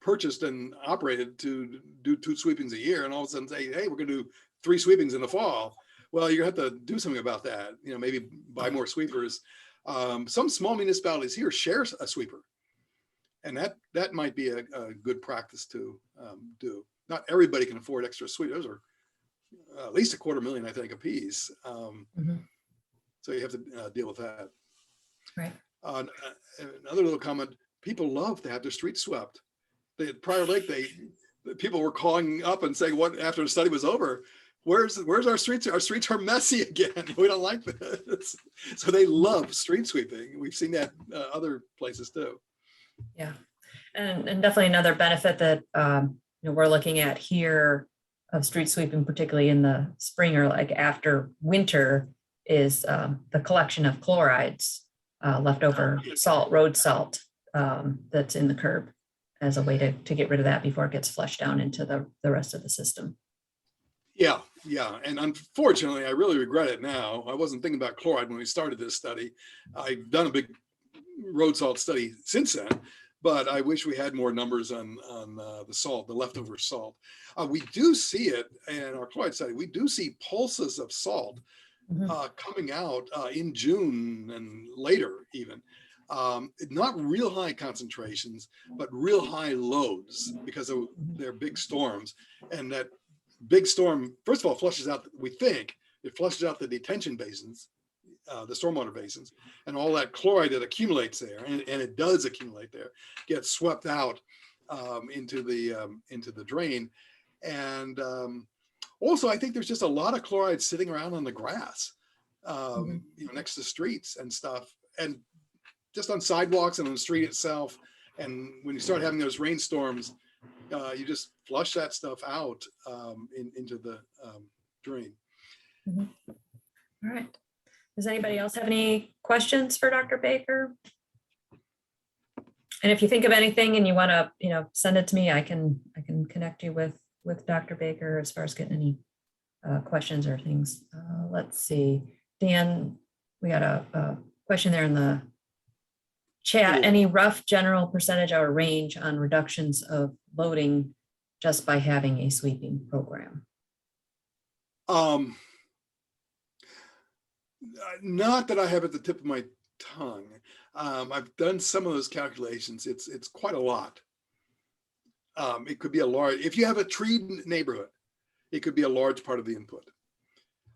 purchased and operated to do 2 sweepings a year and all of a sudden say, hey, we're going to do 3 sweepings in the fall. Well, you're going to have to do something about that. Maybe buy more sweepers. Some small municipalities here share a sweeper. And that might be a good practice to do. Not everybody can afford extra sweepers. Those are at least $250,000, I think, a piece. So you have to deal with that. Right. Another little comment: people love to have their streets swept. At Prior Lake, people were calling up and saying, "What?" After the study was over, where's our streets? Our streets are messy again. We don't like this. So they love street sweeping. We've seen that other places too. Yeah, and definitely another benefit that we're looking at here of street sweeping, particularly in the spring or like after winter, is the collection of chlorides, leftover salt, road salt that's in the curb, as a way to get rid of that before it gets flushed down into the rest of the system. Yeah. And unfortunately, I really regret it now. I wasn't thinking about chloride when we started this study. I've done a big road salt study since then, but I wish we had more numbers on the salt, the leftover salt. We do see it in our chloride study. We do see pulses of salt coming out in June and later even. Not real high concentrations, but real high loads because of their big storms. And that big storm, first of all, flushes out, we think, it flushes out the detention basins, the stormwater basins, and all that chloride that accumulates there, and it does accumulate there, gets swept out into the drain. And also, I think there's just a lot of chloride sitting around on the grass, next to streets and stuff, and just on sidewalks and on the street itself. And when you start having those rainstorms, you just flush that stuff out into the drain. All right. Does anybody else have any questions for Dr. Baker? And if you think of anything and you want to, send it to me, I can connect you with Dr. Baker as far as getting any questions or things. Let's see, Dan, we got a question there in the chat. Any rough general percentage or range on reductions of loading just by having a sweeping program? Not that I have at the tip of my tongue. I've done some of those calculations. It's quite a lot. It could be a large, if you have a treed neighborhood, it could be a large part of the input.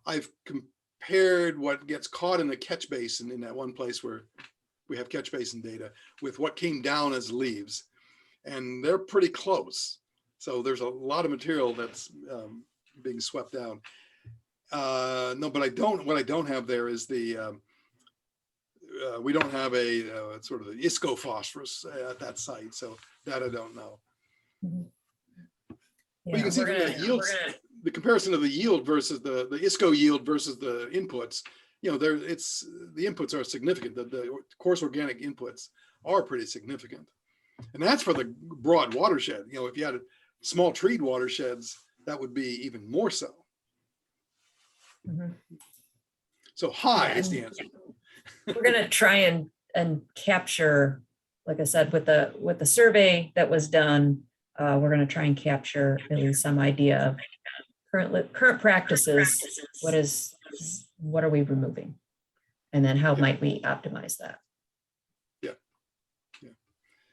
I've compared what gets caught in the catch basin in that one place where we have catch basin data with what came down as leaves, and they're pretty close. So there's a lot of material that's being swept down. No, but what I don't have there is the, we don't have a sort of the Isco phosphorus at that site. So that I don't know. But you can see from the yields, the comparison of the yield versus the Isco yield versus the inputs, the inputs are significant. The coarse organic inputs are pretty significant. And that's for the broad watershed. If you had small treed watersheds, that would be even more so. So high is the answer. We're going to try and capture, like I said, with the survey that was done, we're going to try and capture at least some idea of current practices. What are we removing? And then how might we optimize that?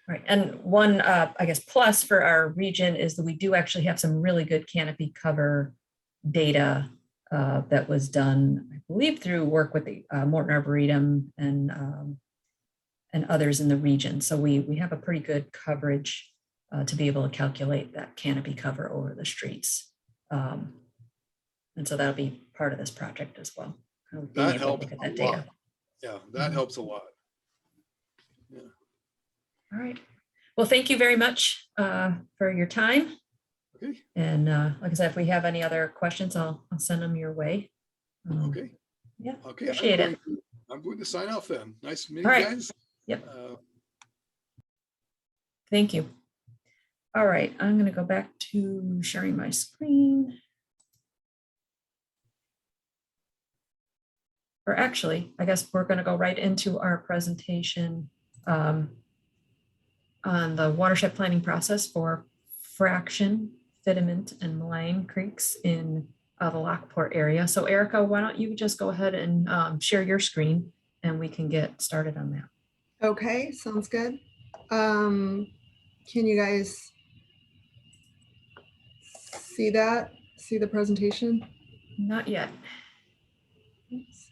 Right. And one, I guess, plus for our region is that we do actually have some really good canopy cover data that was done, I believe, through work with the Morton Arboretum and others in the region. So we have a pretty good coverage to be able to calculate that canopy cover over the streets. And so that'll be part of this project as well. That helps Look at a that data. lot. Yeah, that helps a lot. All right. Well, thank you very much for your time. Okay. And like I said, if we have any other questions, I'll send them your way. Okay. Yeah. Okay. Appreciate it. I'm going to sign off then. Nice meeting All you right. guys. Yep. Thank you. All right. I'm going to go back to sharing my screen. Or actually, I guess we're going to go right into our presentation on the watershed planning process for Fraction, Fidiment, and Milne creeks in the Lockport area. So Erica, why don't you just go ahead and share your screen and we can get started on that. Okay, sounds good. Can you guys see that? See the presentation? Not yet. Oops.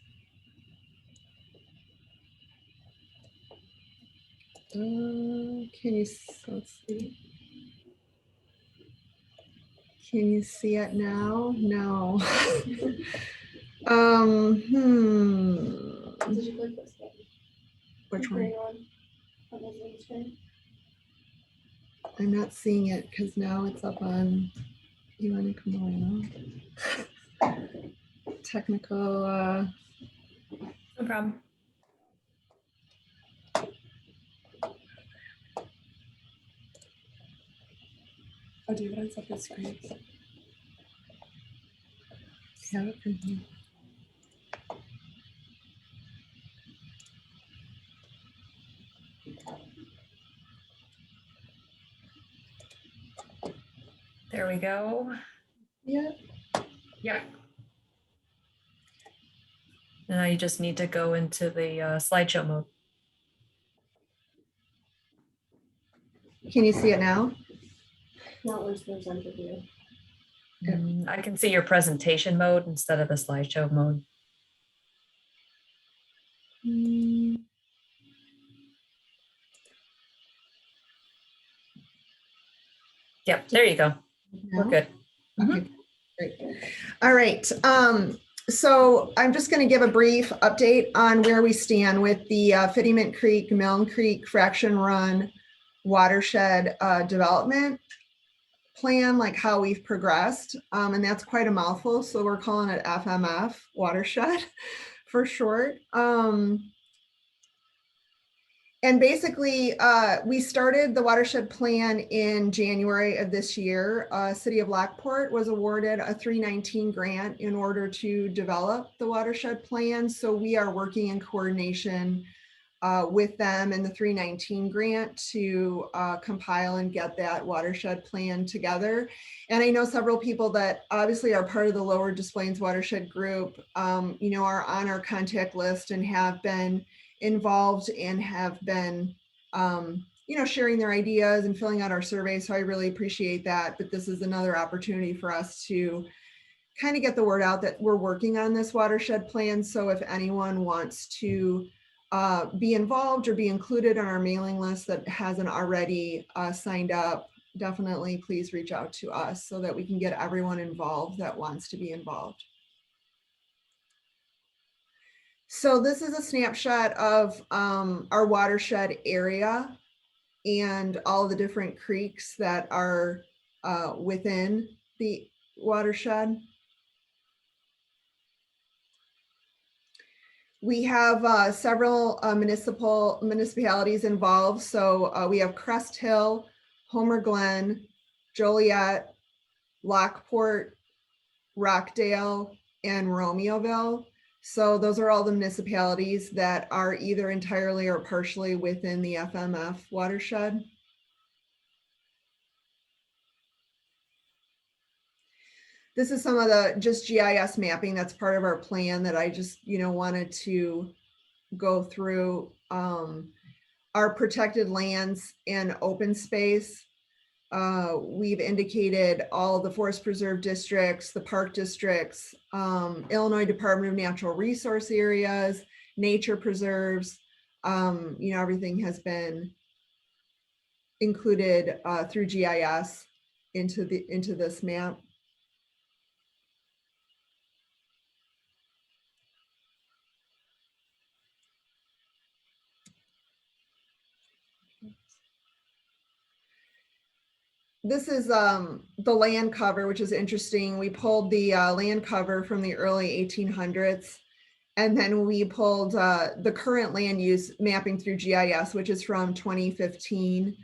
Can you, let's see. Can you see it now? No. Did you click this button? Which one? On the Zoom screen? I'm not seeing it because now it's up on, you want to come on? Technical, No problem. Oh, do you want to set the screen? have it from here. There we go. Yeah. Yeah. Now you just need to go into the slideshow mode. Can you see it now? Not where's the presenter view. I can see your presentation mode instead of the slideshow mode. Yep, there you go. We're No? good. Okay, great. All right. So I'm just going to give a brief update on where we stand with the Fidiment Creek, Milne Creek Fraction Run watershed development plan, like how we've progressed. And that's quite a mouthful. So we're calling it FMF, watershed for short. And basically, we started the watershed plan in January of this year. City of Lockport was awarded a 319 grant in order to develop the watershed plan. So we are working in coordination with them and the 319 grant to compile and get that watershed plan together. And I know several people that obviously are part of the Lower Des Plaines watershed group, you know, are on our contact list and have been involved and have been, you know, sharing their ideas and filling out our survey. So I really appreciate that. But this is another opportunity for us to kind of get the word out that we're working on this watershed plan. So if anyone wants to be involved or be included on our mailing list that hasn't already signed up, definitely please reach out to us so that we can get everyone involved that wants to be involved. So this is a snapshot of our watershed area and all the different creeks that are within the watershed. We have several municipalities involved. So we have Crest Hill, Homer Glen, Joliet, Lockport, Rockdale, and Romeoville. So those are all the municipalities that are either entirely or partially within the FMF watershed. This is some of the just GIS mapping that's part of our plan that I just, wanted to go through. Our protected lands and open space. We've indicated all the forest preserve districts, the park districts, Illinois Department of Natural Resource areas, nature preserves. Everything has been included through GIS into this map. This is the land cover, which is interesting. We pulled the land cover from the early 1800s, and then we pulled the current land use mapping through GIS, which is from 2015,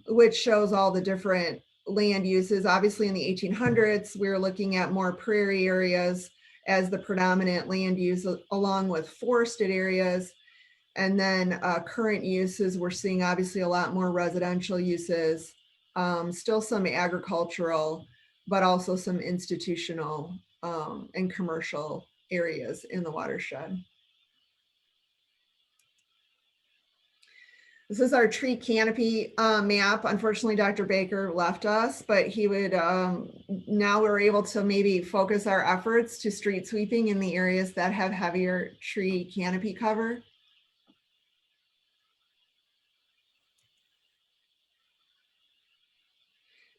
which shows all the different land uses. Obviously, in the 1800s, we were looking at more prairie areas as the predominant land use, along with forested areas. And then current uses, we're seeing obviously a lot more residential uses. Still some agricultural, but also some institutional and commercial areas in the watershed. This is our tree canopy map. Unfortunately, Dr. Baker left us, but he would, now we're able to maybe focus our efforts to street sweeping in the areas that have heavier tree canopy cover.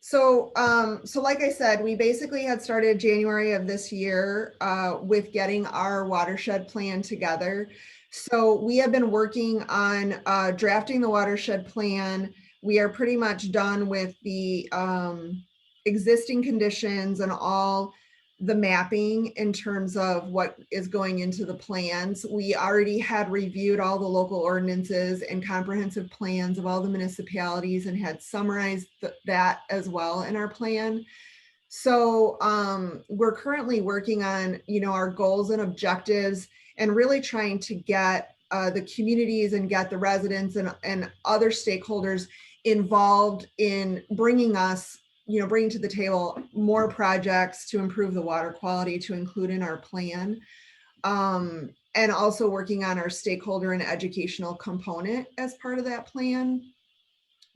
So like I said, we basically had started January of this year with getting our watershed plan together. So we have been working on drafting the watershed plan. We are pretty much done with the existing conditions and all the mapping in terms of what is going into the plans. We already had reviewed all the local ordinances and comprehensive plans of all the municipalities and had summarized that as well in our plan. So we're currently working on, our goals and objectives and really trying to get the communities and get the residents and other stakeholders involved in bringing us, bringing to the table more projects to improve the water quality to include in our plan. And also working on our stakeholder and educational component as part of that plan.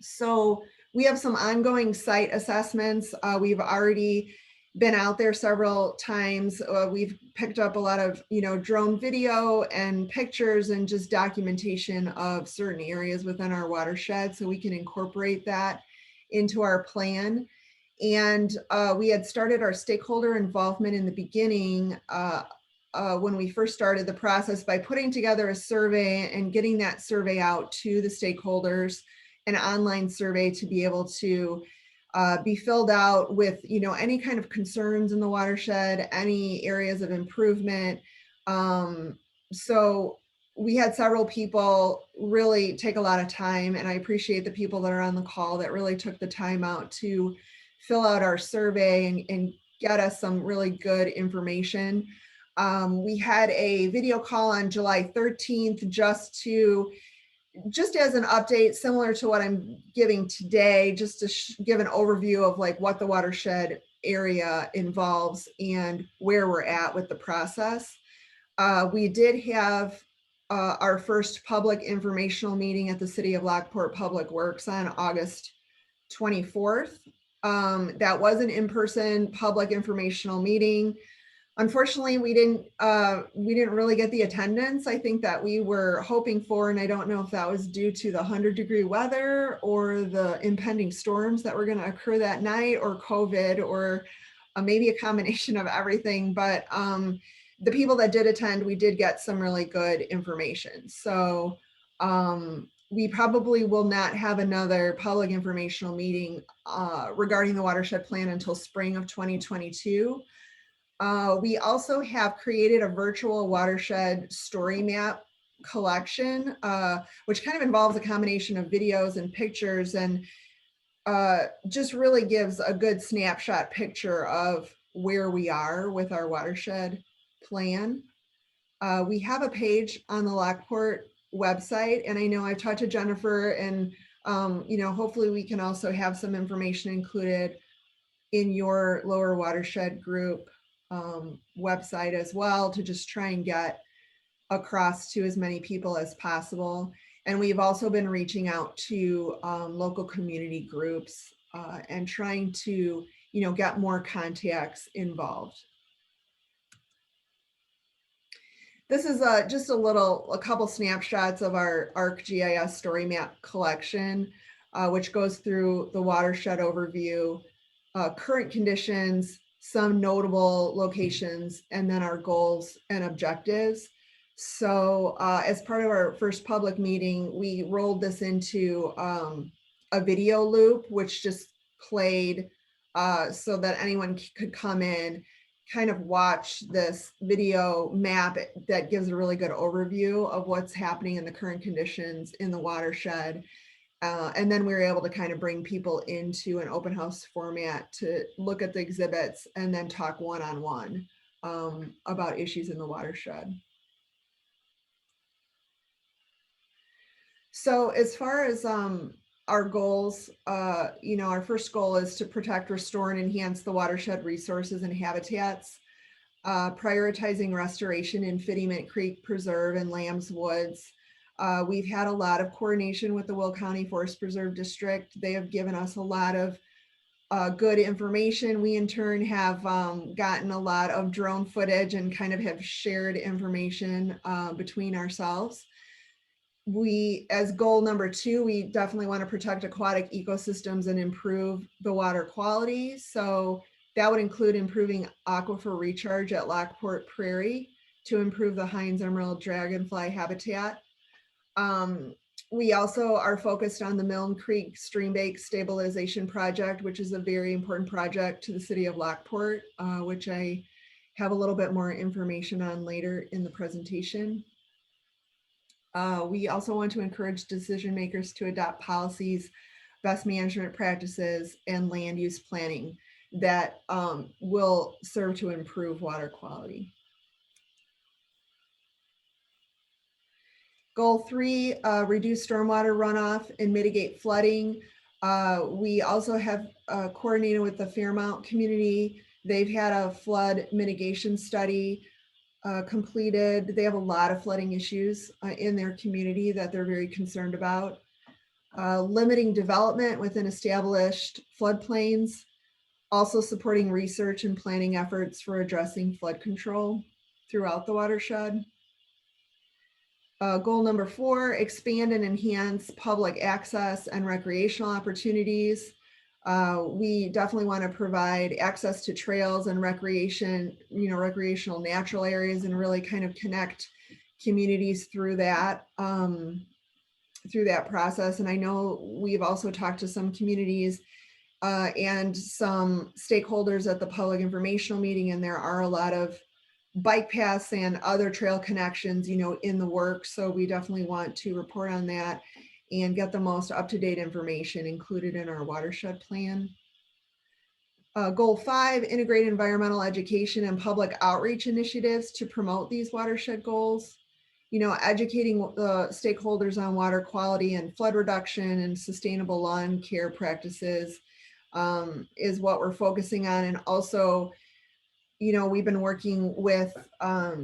So we have some ongoing site assessments. We've already been out there several times. We've picked up a lot of, drone video and pictures and just documentation of certain areas within our watershed so we can incorporate that into our plan. And we had started our stakeholder involvement in the beginning when we first started the process by putting together a survey and getting that survey out to the stakeholders, an online survey to be able to be filled out with, any kind of concerns in the watershed, any areas of improvement. So we had several people really take a lot of time, and I appreciate the people that are on the call that really took the time out to fill out our survey and get us some really good information. We had a video call on July 13th just as an update, similar to what I'm giving today, just to give an overview of like what the watershed area involves and where we're at with the process. We did have our first public informational meeting at the City of Lockport Public Works on August 24th. That was an in-person public informational meeting. Unfortunately, we didn't really get the attendance I think that we were hoping for, and I don't know if that was due to the 100-degree weather or the impending storms that were going to occur that night, or COVID, or maybe a combination of everything. But the people that did attend, we did get some really good information. So we probably will not have another public informational meeting regarding the watershed plan until spring of 2022. We also have created a virtual watershed story map collection, which kind of involves a combination of videos and pictures, and just really gives a good snapshot picture of where we are with our watershed plan. We have a page on the Lockport website, and I know I've talked to Jennifer, and hopefully we can also have some information included in your lower watershed group website as well, to just try and get across to as many people as possible. And we've also been reaching out to local community groups and trying to, get more contacts involved. This is just a couple snapshots of our ArcGIS story map collection, which goes through the watershed overview, current conditions, some notable locations, and then our goals and objectives. So as part of our first public meeting, we rolled this into a video loop, which just played so that anyone could come in, kind of watch this video map that gives a really good overview of what's happening in the current conditions in the watershed. And then we were able to kind of bring people into an open house format to look at the exhibits and then talk one-on-one about issues in the watershed. So as far as our goals, our first goal is to protect, restore, and enhance the watershed resources and habitats, prioritizing restoration in Fittyment Creek Preserve and Lamb's Woods. We've had a lot of coordination with the Will County Forest Preserve District. They have given us a lot of good information. We in turn have gotten a lot of drone footage and kind of have shared information between ourselves. We, as goal number 2, we definitely want to protect aquatic ecosystems and improve the water quality. So that would include improving aquifer recharge at Lockport Prairie to improve the Hines Emerald dragonfly habitat. We also are focused on the Milne Creek Stream Bank Stabilization Project, which is a very important project to the city of Lockport, which I have a little bit more information on later in the presentation. We also want to encourage decision makers to adopt policies, best management practices, and land use planning that will serve to improve water quality. Goal 3, reduce stormwater runoff and mitigate flooding. We also have coordinated with the Fairmount community. They've had a flood mitigation study completed. They have a lot of flooding issues in their community that they're very concerned about. Limiting development within established floodplains, also supporting research and planning efforts for addressing flood control throughout the watershed. Goal number 4, expand and enhance public access and recreational opportunities. We definitely want to provide access to trails and recreation, recreational natural areas, and really kind of connect communities through that process. And I know we've also talked to some communities and some stakeholders at the public informational meeting, and there are a lot of bike paths and other trail connections, in the works. So we definitely want to report on that and get the most up-to-date information included in our watershed plan. Goal 5, integrate environmental education and public outreach initiatives to promote these watershed goals. Educating the stakeholders on water quality and flood reduction and sustainable lawn care practices is what we're focusing on. And also, we've been working with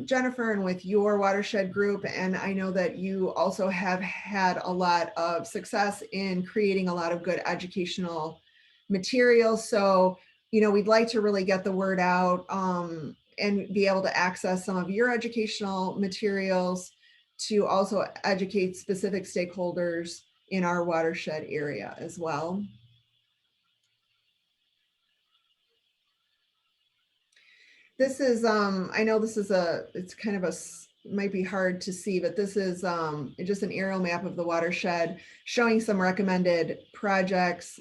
Jennifer and with your watershed group, and I know that you also have had a lot of success in creating a lot of good educational materials. So, we'd like to really get the word out and be able to access some of your educational materials to also educate specific stakeholders in our watershed area as well. This is, I know this is it's kind of might be hard to see, but this is just an aerial map of the watershed showing some recommended projects.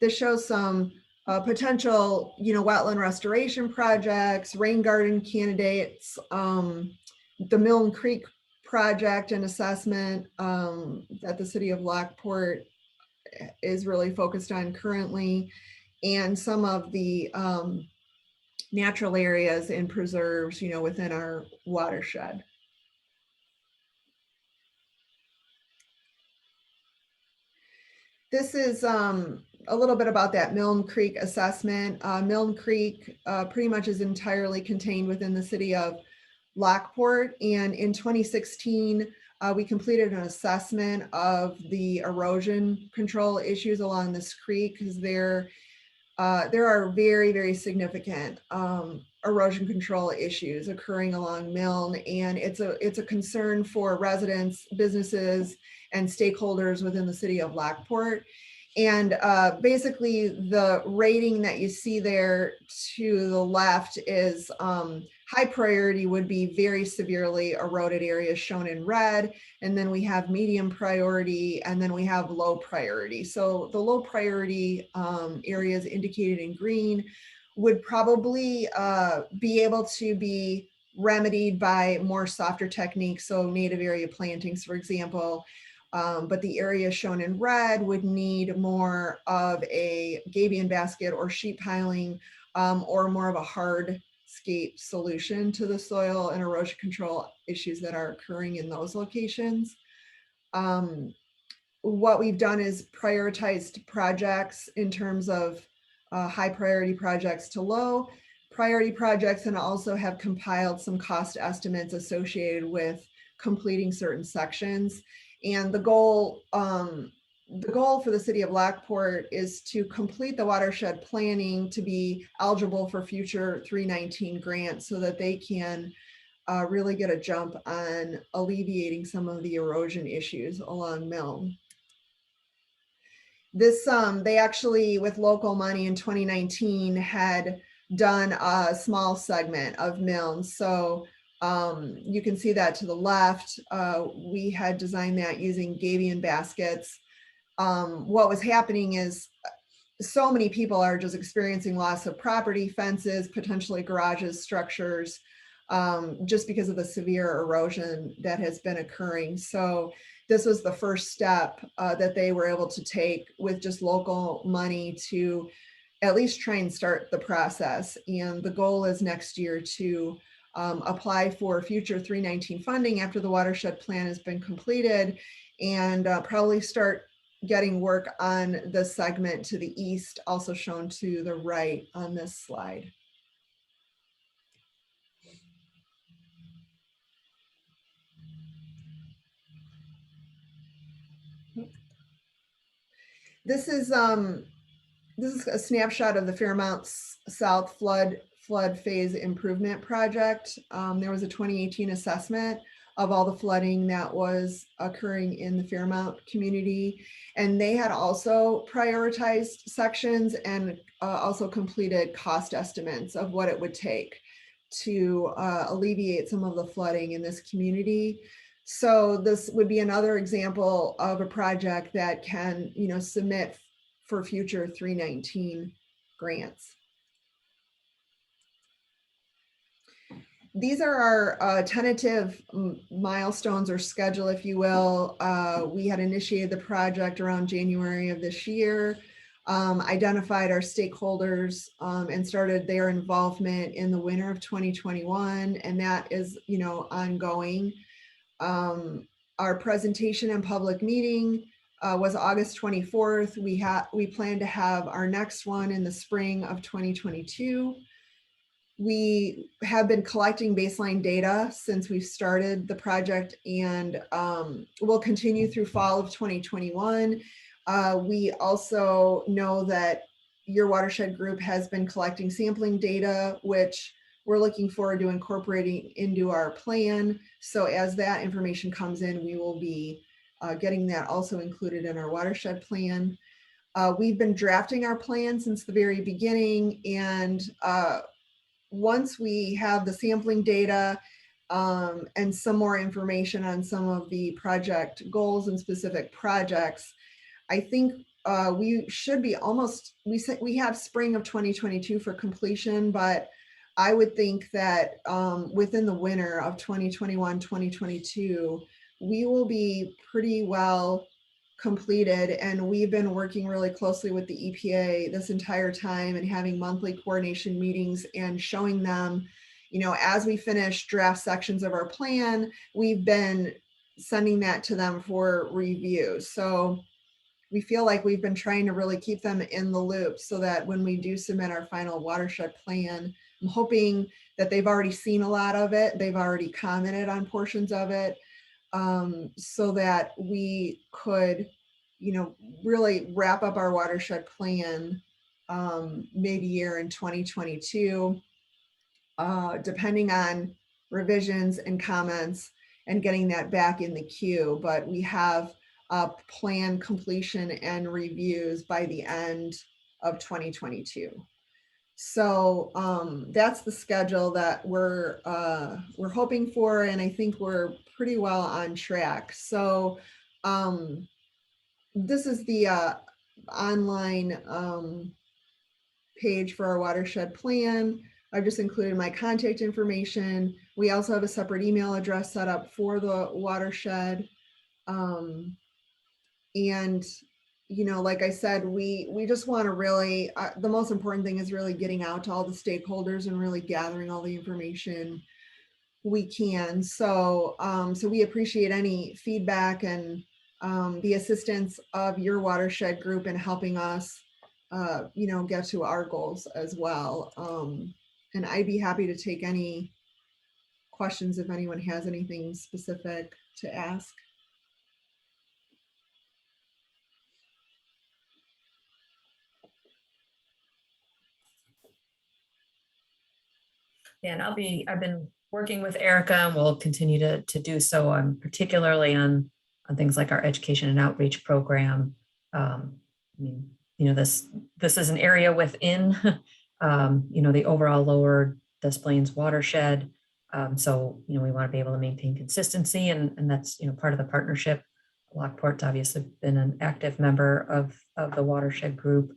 This shows some potential, wetland restoration projects, rain garden candidates, the Milne Creek project and assessment that the city of Lockport is really focused on currently, and some of the natural areas and preserves, within our watershed. This is a little bit about that Milne Creek assessment. Milne Creek pretty much is entirely contained within the city of Lockport. And in 2016, we completed an assessment of the erosion control issues along this creek because there are very, very significant erosion control issues occurring along Milne, and it's a concern for residents, businesses, and stakeholders within the city of Lockport. And basically, the rating that you see there to the left is high priority would be very severely eroded areas shown in red. And then we have medium priority, and then we have low priority. So the low priority areas indicated in green would probably be able to be remedied by more softer techniques. So native area plantings, for example. But the area shown in red would need more of a gabion basket or sheet piling, or more of a hardscape solution to the soil and erosion control issues that are occurring in those locations. What we've done is prioritized projects in terms of high priority projects to low priority projects, and also have compiled some cost estimates associated with completing certain sections. And the goal for the city of Lockport is to complete the watershed planning to be eligible for future 319 grants so that they can really get a jump on alleviating some of the erosion issues along Milne. This, they actually, with local money in 2019, had done a small segment of Milne. So you can see that to the left. We had designed that using gabion baskets. What was happening is so many people are just experiencing loss of property, fences, potentially garages, structures, just because of the severe erosion that has been occurring. So this was the first step that they were able to take with just local money to at least try and start the process. And the goal is next year to apply for future 319 funding after the watershed plan has been completed, and probably start getting work on the segment to the east, also shown to the right on this slide. This is a snapshot of the Fairmount South flood phase improvement project. There was a 2018 assessment of all the flooding that was occurring in the Fairmount community. And they had also prioritized sections and also completed cost estimates of what it would take to alleviate some of the flooding in this community. So this would be another example of a project that can, submit for future 319 grants. These are our tentative milestones or schedule, if you will. We had initiated the project around January of this year, identified our stakeholders, and started their involvement in the winter of 2021, and that is, ongoing. Our presentation and public meeting was August 24th. We plan to have our next one in the spring of 2022. We have been collecting baseline data since we started the project, and we'll continue through fall of 2021. We also know that your watershed group has been collecting sampling data, which we're looking forward to incorporating into our plan. So as that information comes in, we will be getting that also included in our watershed plan. We've been drafting our plan since the very beginning, and once we have the sampling data and some more information on some of the project goals and specific projects, I think we should be almost, we have spring of 2022 for completion, but I would think that within the winter of 2021, 2022, we will be pretty well completed. And we've been working really closely with the EPA this entire time and having monthly coordination meetings and showing them, as we finish draft sections of our plan, we've been sending that to them for review. So we feel like we've been trying to really keep them in the loop so that when we do submit our final watershed plan, I'm hoping that they've already seen a lot of it. They've already commented on portions of it, so that we could, really wrap up our watershed plan mid-year in 2022, depending on revisions and comments and getting that back in the queue. But we have plan completion and reviews by the end of 2022. So that's the schedule that we're hoping for, and I think we're pretty well on track. So this is the online page for our watershed plan. I've just included my contact information. We also have a separate email address set up for the watershed. And, like I said, we just want to really, the most important thing is really getting out to all the stakeholders and really gathering all the information we can. So, so we appreciate any feedback and the assistance of your watershed group in helping us, get to our goals as well. And I'd be happy to take any questions if anyone has anything specific to ask. Yeah, and I've been working with Erica and will continue to do so, particularly on things like our education and outreach program. This is an area within, the overall Lower Des Plaines watershed. So, we want to be able to maintain consistency, and that's, part of the partnership. Lockport's obviously been an active member of the watershed group.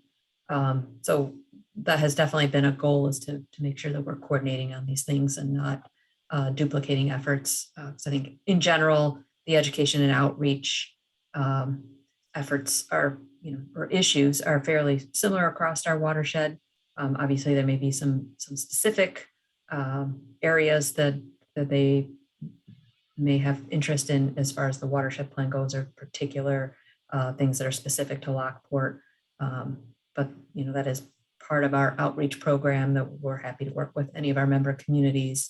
So that has definitely been a goal, is to make sure that we're coordinating on these things and not duplicating efforts. So I think in general, the education and outreach efforts are, or issues are fairly similar across our watershed. Obviously, there may be some specific areas that they may have interest in as far as the watershed plan goes, or particular things that are specific to Lockport. But that is part of our outreach program, that we're happy to work with any of our member communities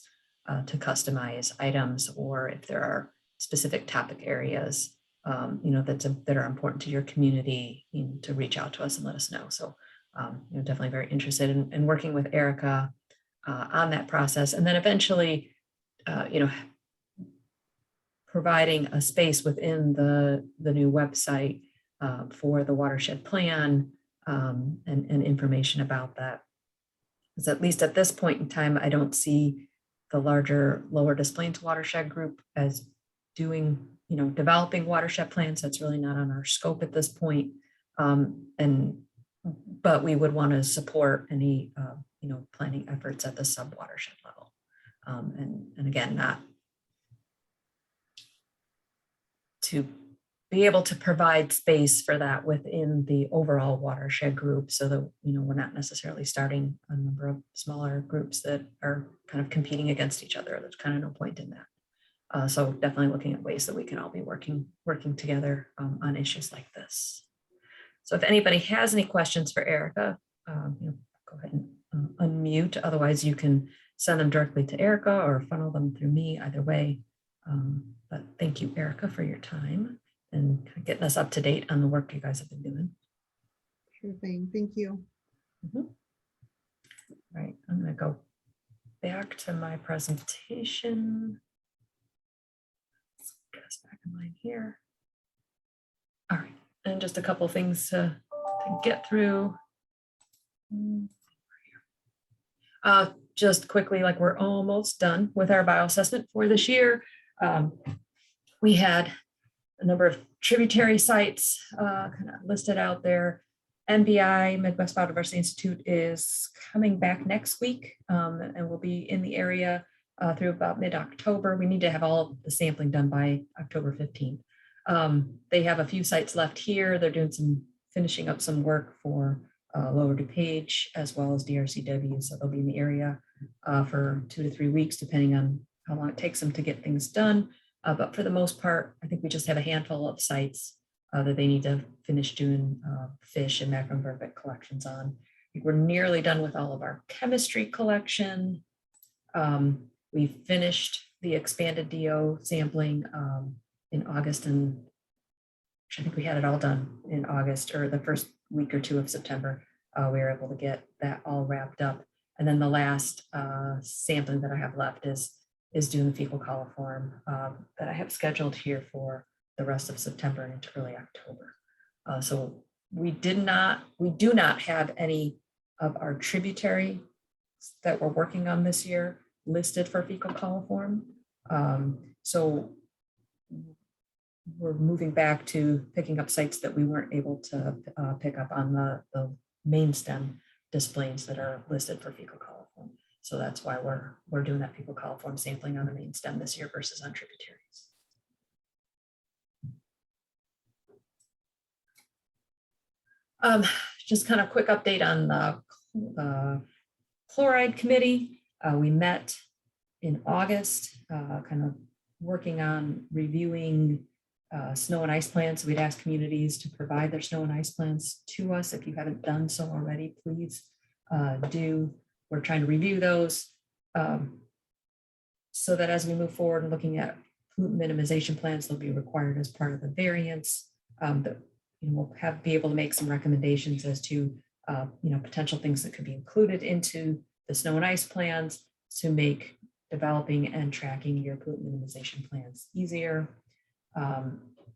to customize items, or if there are specific topic areas that are important to your community, to reach out to us and let us know. So definitely very interested in working with Erica on that process, and then eventually providing a space within the new website for the watershed plan. And information about that. Because at least at this point in time, I don't see the larger Lower Des Plaines watershed group as doing, developing watershed plans. That's really not on our scope at this point. But we would want to support any, planning efforts at the sub-watershed level. And again, not to be able to provide space for that within the overall watershed group, so that we're not necessarily starting a number of smaller groups that are kind of competing against each other. There's kind of no point in that. So definitely looking at ways that we can all be working together on issues like this. So if anybody has any questions for Erica, go ahead and unmute. Otherwise, you can send them directly to Erica or funnel them through me, either way. But thank you, Erica, for your time and getting us up to date on the work you guys have been doing. Sure thing. Thank you. Mm-hmm. All right, I'm going to go back to my presentation. Let's get us back in line here. All right, and just a couple of things to get through. Just quickly, like, we're almost done with our bioassessment for this year. We had a number of tributary sites kind of listed out there. MBI, Midwest Biodiversity Institute, is coming back next week and will be in the area through about mid-October. We need to have all of the sampling done by October 15th. They have a few sites left here. They're doing finishing up some work for Lower DuPage as well as DRCW. So they'll be in the area for 2 to 3 weeks, depending on how long it takes them to get things done. But for the most part, I think we just have a handful of sites that they need to finish doing fish and macroinvertebrate collections on. I think we're nearly done with all of our chemistry collection. We finished the expanded DO sampling in August, and I think we had it all done in August or the first week or two of September. We were able to get that all wrapped up. And then the last sampling that I have left is doing the fecal coliform that I have scheduled here for the rest of September and into early October. So we do not have any of our tributary that we're working on this year listed for fecal coliform. So we're moving back to picking up sites that we weren't able to pick up on the main stem displays that are listed for fecal coliform. So that's why we're doing that fecal coliform sampling on the main stem this year versus on tributaries. Just kind of quick update on the chloride committee. We met in August, kind of working on reviewing snow and ice plans. So we'd ask communities to provide their snow and ice plans to us. If you haven't done so already, please do. We're trying to review those so that as we move forward and looking at pollutant minimization plans, they'll be required as part of the variance. That we'll be able to make some recommendations as to potential things that could be included into the snow and ice plans to make developing and tracking your pollutant minimization plans easier.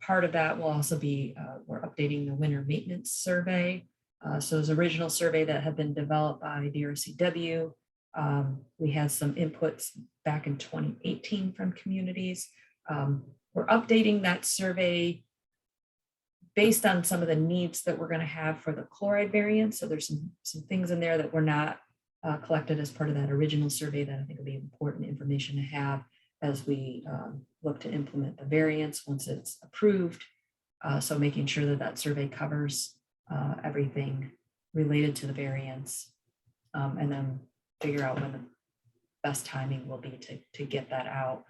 Part of that will also be we're updating the winter maintenance survey. So there's original survey that had been developed by DRCW. We had some inputs back in 2018 from communities. We're updating that survey based on some of the needs that we're going to have for the chloride variant. So there's some things in there that were not collected as part of that original survey that I think will be important information to have as we look to implement the variance once it's approved. So making sure that that survey covers everything related to the variance, and then figure out when the best timing will be to get that out.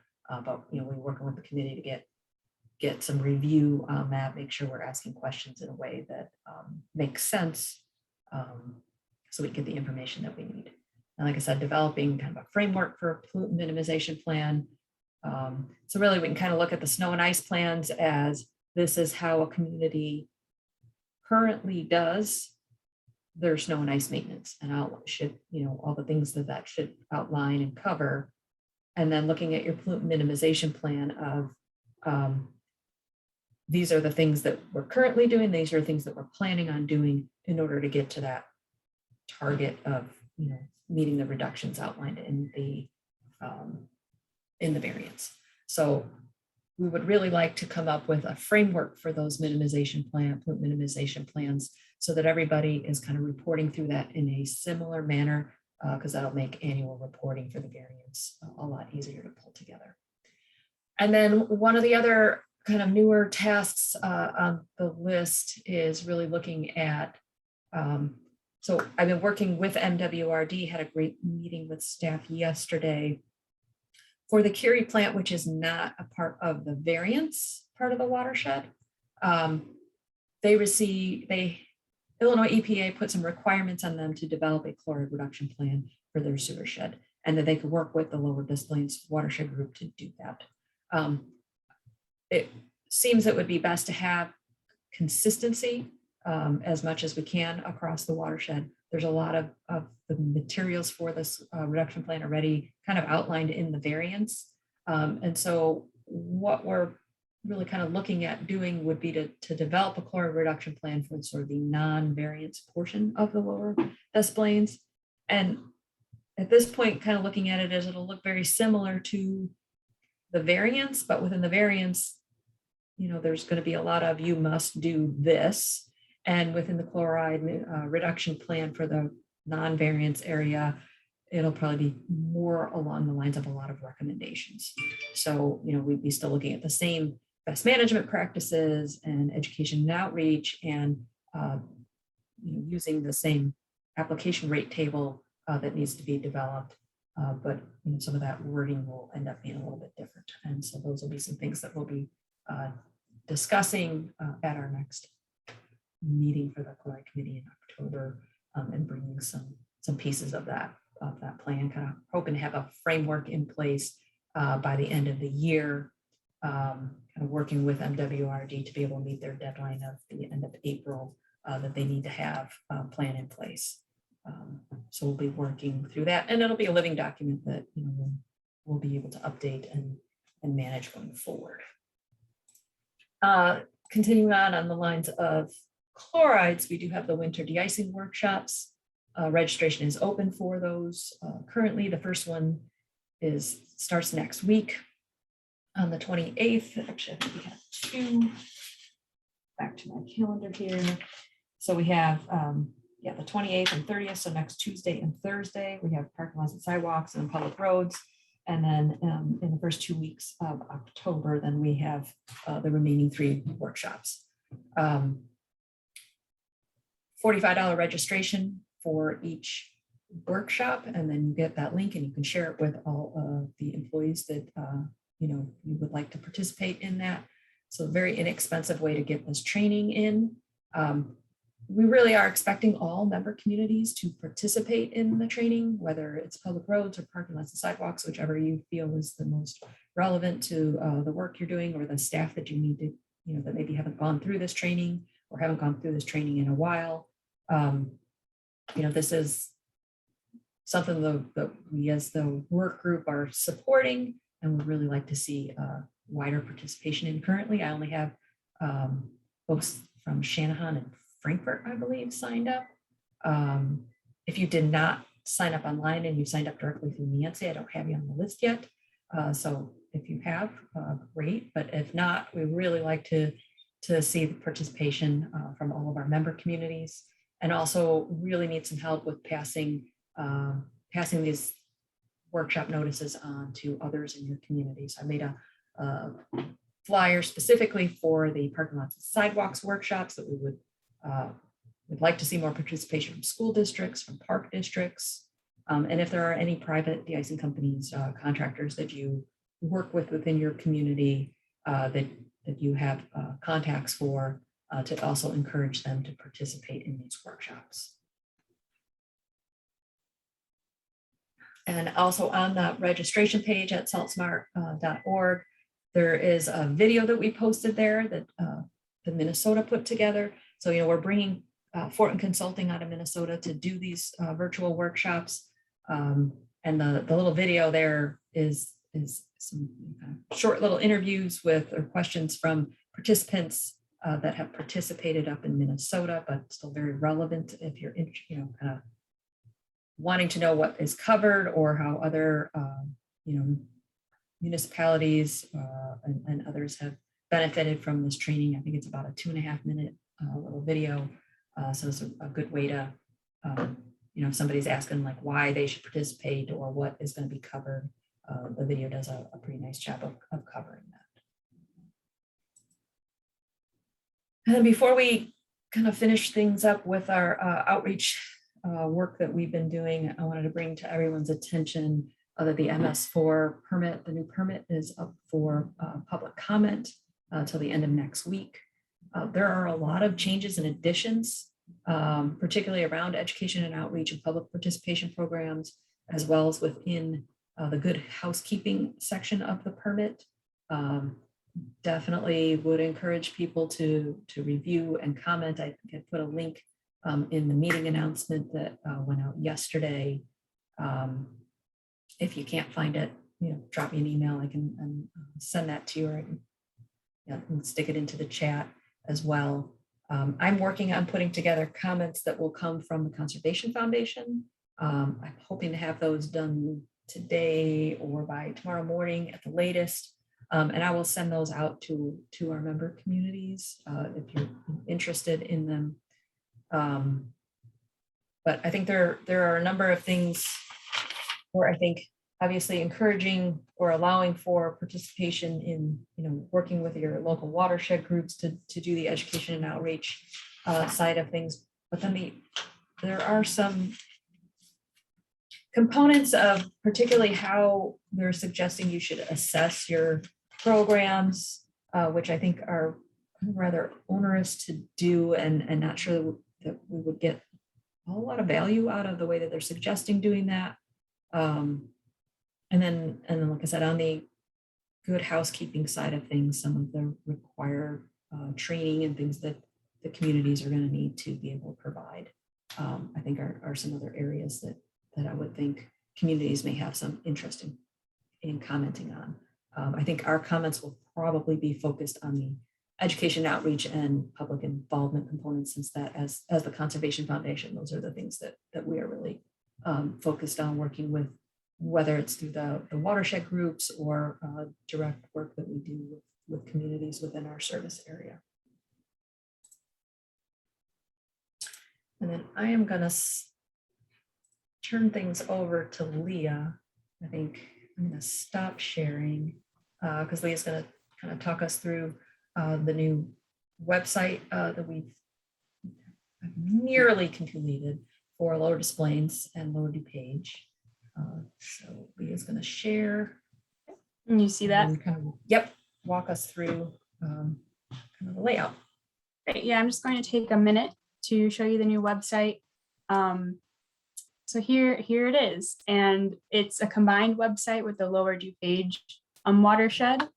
But we're working with the committee to get some review on that, make sure we're asking questions in a way that makes sense, so we get the information that we need. And like I said, developing kind of a framework for a pollutant minimization plan. So really we can kind of look at the snow and ice plans as this is how a community currently does their snow and ice maintenance, and all the things that should outline and cover. And then looking at your pollutant minimization plan of these are the things that we're currently doing, these are things that we're planning on doing in order to get to that target of meeting the reductions outlined in the variance. So we would really like to come up with a framework for those pollutant minimization plans, so that everybody is kind of reporting through that in a similar manner, because that'll make annual reporting for the variance a lot easier to pull together. And then one of the other kind of newer tasks on the list is really looking at, so I've been working with MWRD, had a great meeting with staff yesterday for the Curie plant, which is not a part of the variance part of the watershed. Illinois EPA put some requirements on them to develop a chloride reduction plan for their sewer shed, and that they could work with the Lower Des Plaines watershed group to do that. It seems it would be best to have consistency as much as we can across the watershed. There's a lot of the materials for this reduction plan already kind of outlined in the variance. And so what we're really kind of looking at doing would be to develop a chloride reduction plan for sort of the non-variance portion of the Lower Des Plaines. And at this point, kind of looking at it as it'll look very similar to the variance, but within the variance, there's going to be a lot of you must do this. And within the chloride reduction plan for the non-variance area, it'll probably be more along the lines of a lot of recommendations. So, we'd be still looking at the same best management practices and education and outreach, and using the same application rate table that needs to be developed. But some of that wording will end up being a little bit different. And so those will be some things that we'll be discussing at our next meeting for the chloride committee in October, and bringing some pieces of that plan, kind of hoping to have a framework in place by the end of the year, kind of working with MWRD to be able to meet their deadline of the end of April, that they need to have a plan in place. So we'll be working through that, and it'll be a living document that, you know, we'll be able to update and manage going forward. Continuing on the lines of chlorides, we do have the winter de-icing workshops. Registration is open for those. Currently, the first one starts next week on the 28th. Actually, I think we have two. Back to my calendar here. So we have the 28th and 30th. So next Tuesday and Thursday, we have parking lots and sidewalks and public roads. And then in the first 2 weeks of October, then we have the remaining 3 workshops. $45 registration for each workshop, and then you get that link and you can share it with all of the employees that you would like to participate in that. So a very inexpensive way to get this training in. We really are expecting all member communities to participate in the training, whether it's public roads or parking lots and sidewalks, whichever you feel is the most relevant to the work you're doing, or the staff that you need to, that maybe haven't gone through this training or haven't gone through this training in a while. This is something that we as the work group are supporting, and would really like to see wider participation in. Currently, I only have folks from Shanahan and Frankfurt, I believe, signed up. If you did not sign up online and you signed up directly through Nancy, I don't have you on the list yet. So if you have, great. But if not, we really like to see the participation from all of our member communities, and also really need some help with passing these workshop notices on to others in your community. So I made a flyer specifically for the parking lots and sidewalks workshops that we would like to see more participation from school districts, from park districts. And if there are any private de-icing companies, contractors that you work with within your community, that you have contacts for, to also encourage them to participate in these workshops. And also on the registration page at saltsmart.org, there is a video that we posted there that the Minnesota put together. So, we're bringing Fortin Consulting out of Minnesota to do these virtual workshops. And the little video there is some short little interviews with or questions from participants that have participated up in Minnesota, but still very relevant if you're wanting to know what is covered, or how other municipalities and others have benefited from this training. I think it's about a 2.5 minute little video. So it's a good way to, if somebody's asking like why they should participate or what is going to be covered, the video does a pretty nice job of covering that. And then before we kind of finish things up with our outreach work that we've been doing, I wanted to bring to everyone's attention that the MS4 permit, the new permit, is up for public comment till the end of next week. There are a lot of changes and additions, particularly around education and outreach and public participation programs, as well as within the good housekeeping section of the permit. Definitely would encourage people to review and comment. I think I put a link in the meeting announcement that went out yesterday. If you can't find it, drop me an email. I can send that to you, or I can stick it into the chat as well. I'm working on putting together comments that will come from the Conservation Foundation. I'm hoping to have those done today or by tomorrow morning at the latest. And I will send those out to our member communities if you're interested in them. But I think there are a number of things where I think obviously encouraging or allowing for participation in, working with your local watershed groups to do the education and outreach side of things. But then there are some components of particularly how they're suggesting you should assess your programs, which I think are rather onerous to do, and not sure that we would get a whole lot of value out of the way that they're suggesting doing that. And then, like I said, on the good housekeeping side of things, some of the required training and things that the communities are going to need to be able to provide, I think are some other areas that I would think communities may have some interest in commenting on. I think our comments will probably be focused on the education outreach and public involvement components, since that as the Conservation Foundation, those are the things that we are really focused on working with, whether it's through the watershed groups or direct work that we do with communities within our service area. And then I am going to turn things over to Leah. I think I'm going to stop sharing because Leah's going to kind of talk us through the new website that we've nearly completed for Lower Des Plaines and Lower DuPage. So Leah's going to share. And you see that? Kind of, yep, walk us through kind of the layout. Great. Yeah, I'm just going to take a minute to show you the new website. So here it is, and it's a combined website with the Lower DuPage watershed,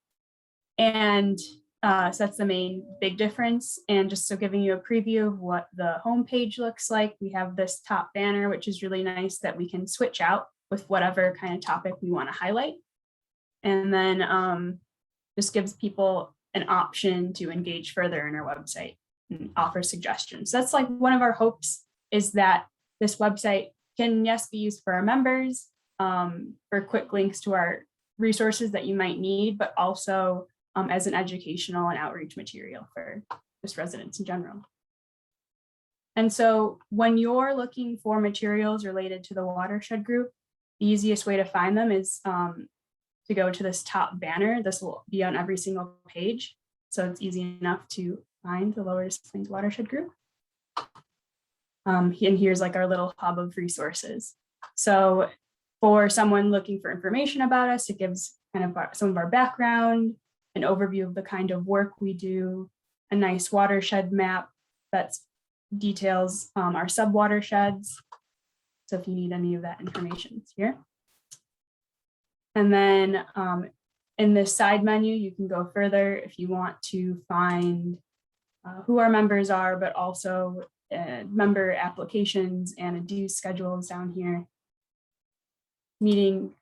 and so that's the main big difference. And just so giving you a preview of what the homepage looks like, we have this top banner, which is really nice that we can switch out with whatever kind of topic we want to highlight, and then just gives people an option to engage further in our website and offer suggestions. So that's like one of our hopes, is that this website can, yes, be used for our members, for quick links to our resources that you might need, but also as an educational and outreach material for just residents in general. And so when you're looking for materials related to the watershed group, the easiest way to find them is to go to this top banner. This will be on every single page, so it's easy enough to find the Lower Des Plaines watershed group. And here's like our little hub of resources. So for someone looking for information about us, it gives kind of some of our background, an overview of the kind of work we do, a nice watershed map that details our sub-watersheds. So if you need any of that information, it's here. And then in this side menu, you can go further if you want to find who our members are, but also member applications and a dues schedules down here. Meeting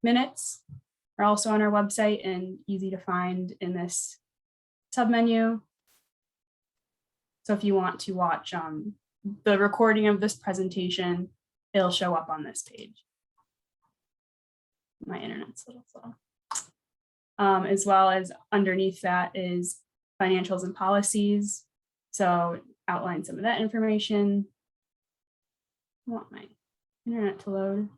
minutes are also on our website and easy to find in this submenu. So if you want to watch the recording of this presentation, it'll show up on this page. My internet's a little slow. As well as underneath that is financials and policies. So outline some of that information. I want my internet to load.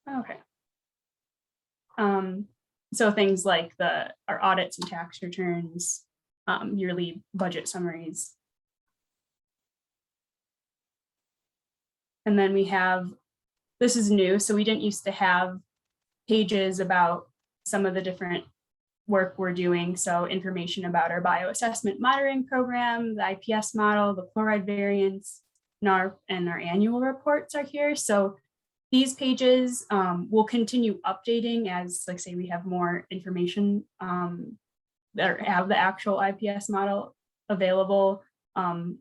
Okay. So things like our audits and tax returns, yearly budget summaries. And then we have, this is new, so we didn't used to have pages about some of the different work we're doing. So information about our bioassessment monitoring program, the IPS model, the chloride variants, and our annual reports are here. So these pages will continue updating as, like, say, we have more information that have the actual IPS model available,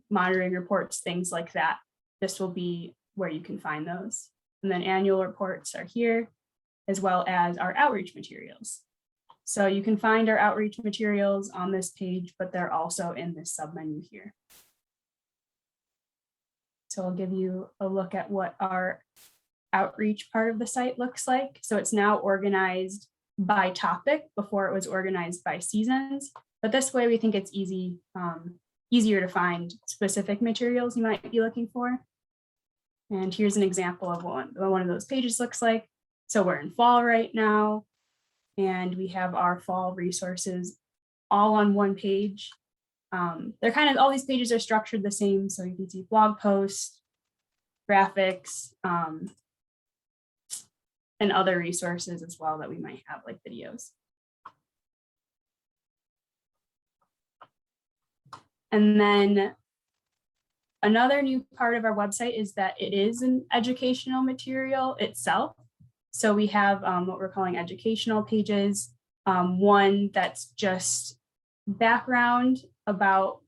monitoring reports, things like that. This will be where you can find those. And then annual reports are here, as well as our outreach materials. So you can find our outreach materials on this page, but they're also in this submenu here. So I'll give you a look at what our outreach part of the site looks like. So it's now organized by topic. Before it was organized by seasons, but this way we think it's easier to find specific materials you might be looking for. And here's an example of what one of those pages looks like. So we're in fall right now, and we have our fall resources all on one page. They're kind of, all these pages are structured the same. So you can see blog posts, graphics, and other resources as well that we might have, like videos. And then another new part of our website is that it is an educational material itself. So we have what we're calling educational pages. One that's just background about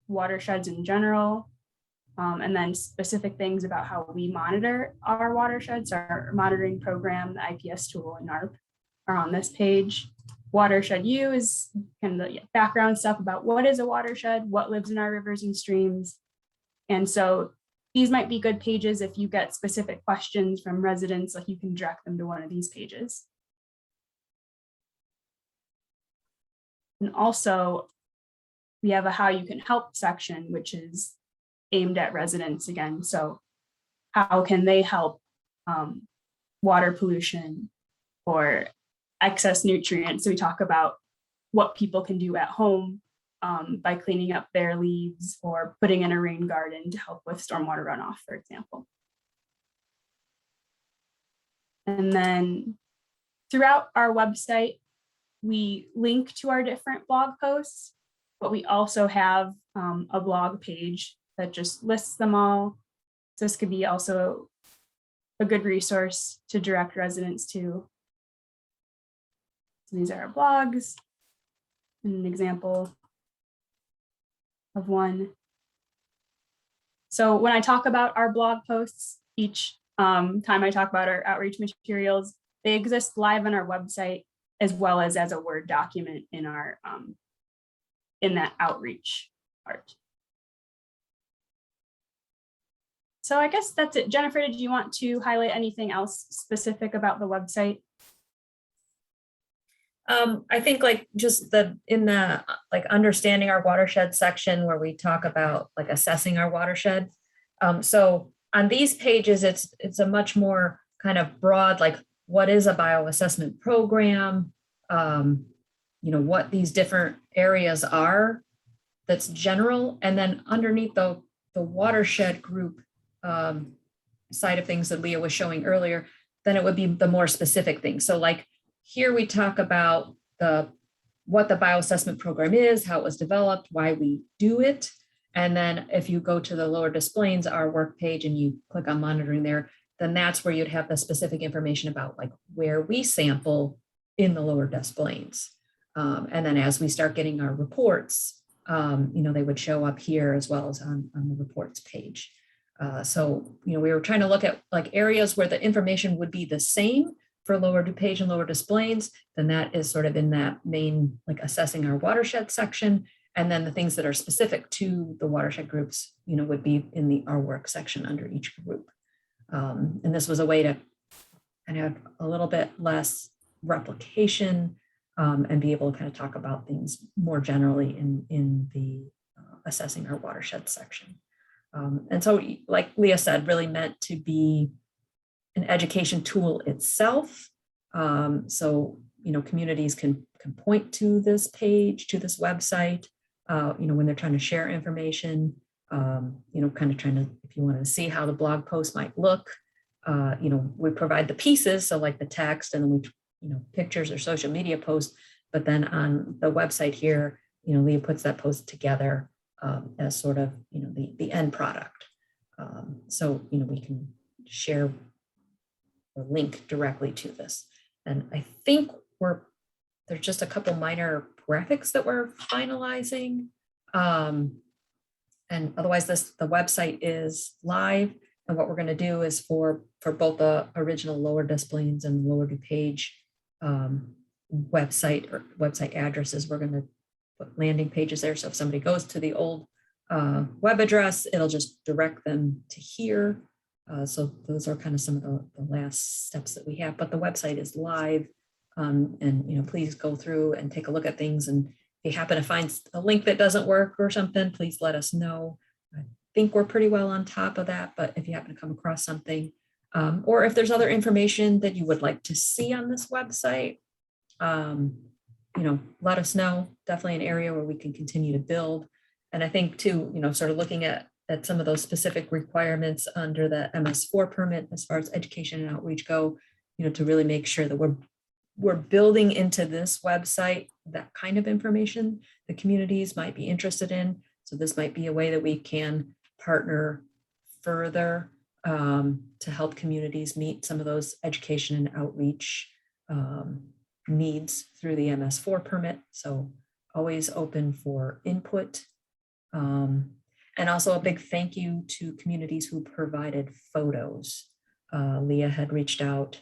watersheds in general, and then specific things about how we monitor our watersheds. Our monitoring program, the IPS tool, and NARP are on this page. Watershed U is kind of the background stuff about what is a watershed, what lives in our rivers and streams. And so these might be good pages if you get specific questions from residents, like you can direct them to one of these pages. And also we have a how you can help section, which is aimed at residents again. So how can they help water pollution or excess nutrients? So we talk about what people can do at home by cleaning up their leaves or putting in a rain garden to help with stormwater runoff, for example. And then throughout our website, we link to our different blog posts, but we also have a blog page that just lists them all. So this could be also a good resource to direct residents to. So these are our blogs, and an example of one. So when I talk about our blog posts, each time I talk about our outreach materials, they exist live on our website as well as a Word document in our in that outreach part. So I guess that's it. Jennifer, did you want to highlight anything else specific about the website? I think like just in the understanding our watershed section where we talk about like assessing our watershed. So on these pages, it's a much more kind of broad, like what is a bioassessment program? What these different areas are, that's general. And then underneath the watershed group side of things that Leah was showing earlier, then it would be the more specific things. So like here we talk about what the bioassessment program is, how it was developed, why we do it. And then if you go to the lower displays, our work page, and you click on monitoring there, then that's where you'd have the specific information about like where we sample in the lower displays. And then as we start getting our reports, they would show up here as well as on the reports page. So we were trying to look at like areas where the information would be the same for lower page and lower displays, then that is sort of in that main, like assessing our watershed section. And then the things that are specific to the watershed groups, would be in our work section under each group. And this was a way to kind of have a little bit less replication and be able to kind of talk about things more generally in the assessing our watershed section. And so, like Leah said, really meant to be an education tool itself. So, communities can point to this page, to this website, when they're trying to share information, kind of trying to, if you want to see how the blog post might look, we provide the pieces. So like the text and then we, pictures or social media posts, but then on the website here, Leah puts that post together as sort of, the end product. So, we can share or link directly to this. And I think there's just a couple minor graphics that we're finalizing. And otherwise the website is live. And what we're going to do is for both the original Lower Des Plaines and Lower DuPage website addresses, we're going to put landing pages there. So if somebody goes to the old web address, it'll just direct them to here. So those are kind of some of the last steps that we have, but the website is live. And please go through and take a look at things. And if you happen to find a link that doesn't work or something, please let us know. I think we're pretty well on top of that, but if you happen to come across something, or if there's other information that you would like to see on this website, let us know. Definitely an area where we can continue to build. And I think too, sort of looking at at some of those specific requirements under the MS4 permit as far as education and outreach go, to really make sure that we're building into this website that kind of information the communities might be interested in. So this might be a way that we can partner further to help communities meet some of those education and outreach needs through the MS4 permit. So always open for input. And also a big thank you to communities who provided photos. Leah had reached out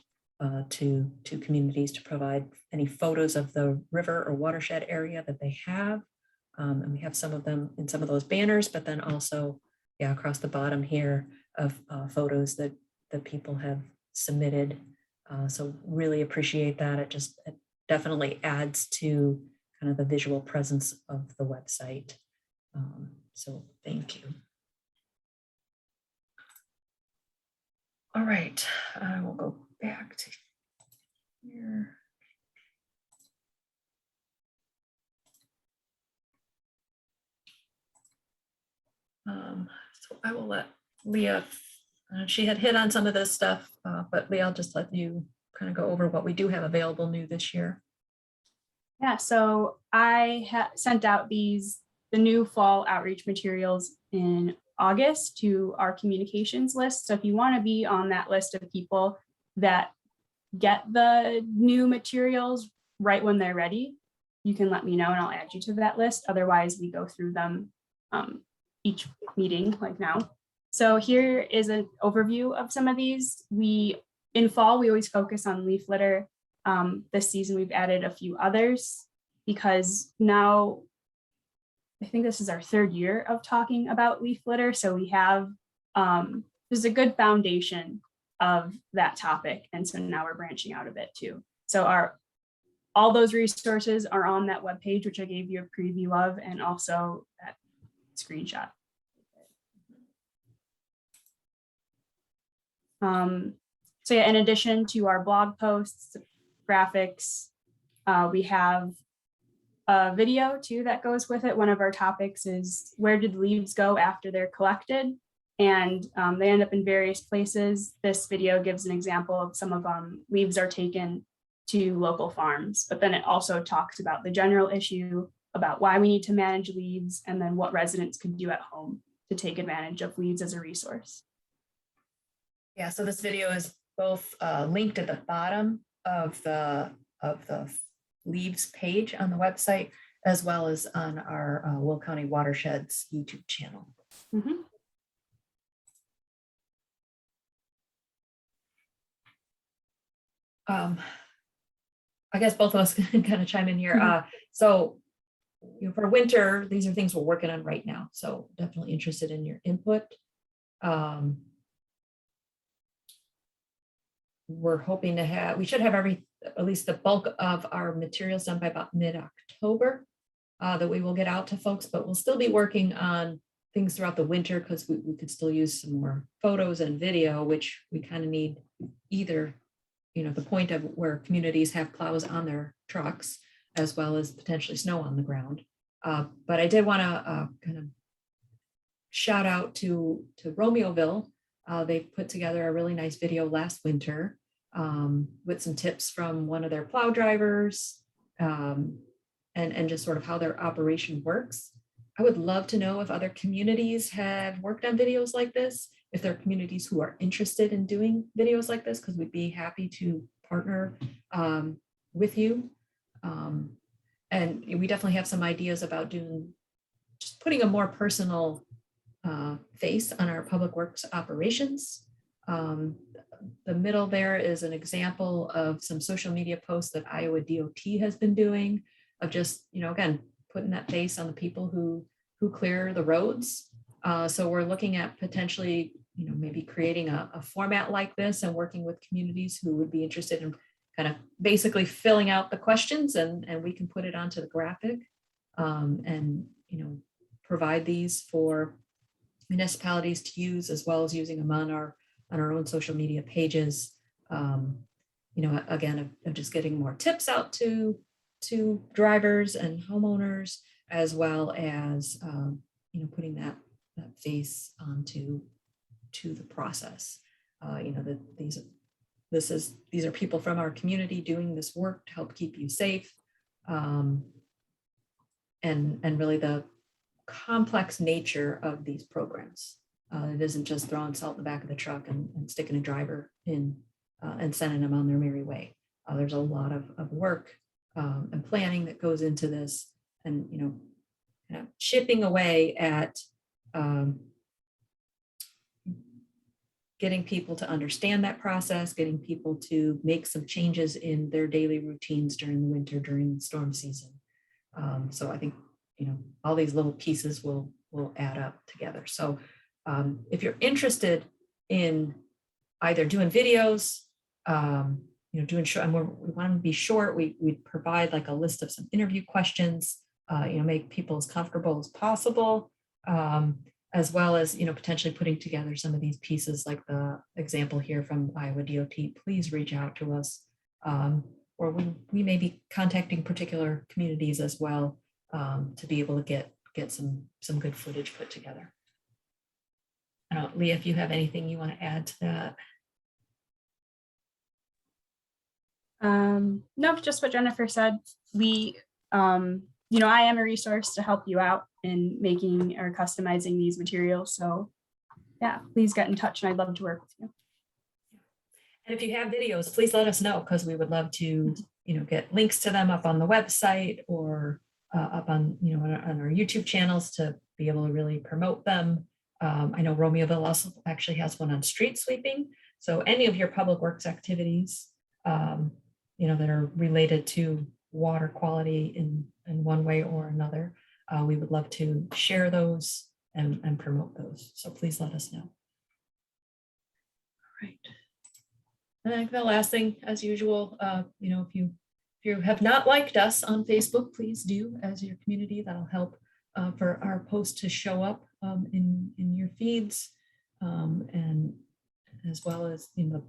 to communities to provide any photos of the river or watershed area that they have. And we have some of them in some of those banners, but then also, across the bottom here of photos that people have submitted. So really appreciate that. It definitely adds to kind of the visual presence of the website. So thank you. All right, I will go back to here. So I will let Leah, she had hit on some of this stuff, but Leah, I'll just let you kind of go over what we do have available new this year. Yeah, so I sent out the new fall outreach materials in August to our communications list. So if you want to be on that list of people that get the new materials right when they're ready, you can let me know and I'll add you to that list. Otherwise, we go through them each meeting like now. So here is an overview of some of these. In fall, we always focus on leaf litter. This season, we've added a few others because now I think this is our third year of talking about leaf litter. So we have, there's a good foundation of that topic. And so now we're branching out a bit too. So all those resources are on that webpage, which I gave you a preview of, and also that screenshot. So yeah, in addition to our blog posts, graphics, we have a video too that goes with it. One of our topics is where did leaves go after they're collected? And they end up in various places. This video gives an example of some of them. Leaves are taken to local farms, but then it also talks about the general issue about why we need to manage leaves and then what residents can do at home to take advantage of leaves as a resource. Yeah, so this video is both linked at the bottom of the leaves page on the website, as well as on our Will County Watersheds YouTube channel. Mm-hmm. I guess both of us can kind of chime in here. So for winter, these are things we're working on right now. So definitely interested in your input. We're hoping to we should have at least the bulk of our materials done by about mid-October that we will get out to folks, but we'll still be working on things throughout the winter because we could still use some more photos and video, which we kind of need either, the point of where communities have plows on their trucks, as well as potentially snow on the ground. But I did want to kind of shout out to Romeoville. They put together a really nice video last winter with some tips from one of their plow drivers and just sort of how their operation works. I would love to know if other communities have worked on videos like this, if there are communities who are interested in doing videos like this, because we'd be happy to partner with you. And we definitely have some ideas about just putting a more personal face on our public works operations. The middle there is an example of some social media posts that Iowa DOT has been doing of just, again, putting that face on the people who clear the roads. So we're looking at potentially, maybe creating a format like this and working with communities who would be interested in kind of basically filling out the questions and we can put it onto the graphic and, provide these for municipalities to use, as well as using them on our own social media pages. Again, of just getting more tips out to drivers and homeowners, as well as, putting that face onto the process. That these are people from our community doing this work to help keep you safe. And really the complex nature of these programs. It isn't just throwing salt in the back of the truck and sticking a driver in and sending them on their merry way. There's a lot of work and planning that goes into this, and kind of chipping away at getting people to understand that process, getting people to make some changes in their daily routines during the winter, during the storm season. So I think all these little pieces will add up together. So if you're interested in either doing videos, doing short, and we want them to be short, we provide like a list of some interview questions, make people as comfortable as possible, as well as potentially putting together some of these pieces like the example here from Iowa DOT. Please reach out to us, or we may be contacting particular communities as well, to be able to get some good footage put together. I don't know, Leah, if you have anything you want to add to that. No, just what Jennifer said. We, I am a resource to help you out in making or customizing these materials. So yeah, please get in touch and I'd love to work with you. And if you have videos, please let us know, because we would love to, get links to them up on the website or up on, on our YouTube channels to be able to really promote them. I know Romeoville also actually has one on street sweeping. So any of your public works activities, that are related to water quality in one way or another, we would love to share those and promote those. So please let us know. All right. And I think the last thing, as usual, if you have not liked us on Facebook, please do as your community. That'll help for our posts to show up in your feeds, and as well as when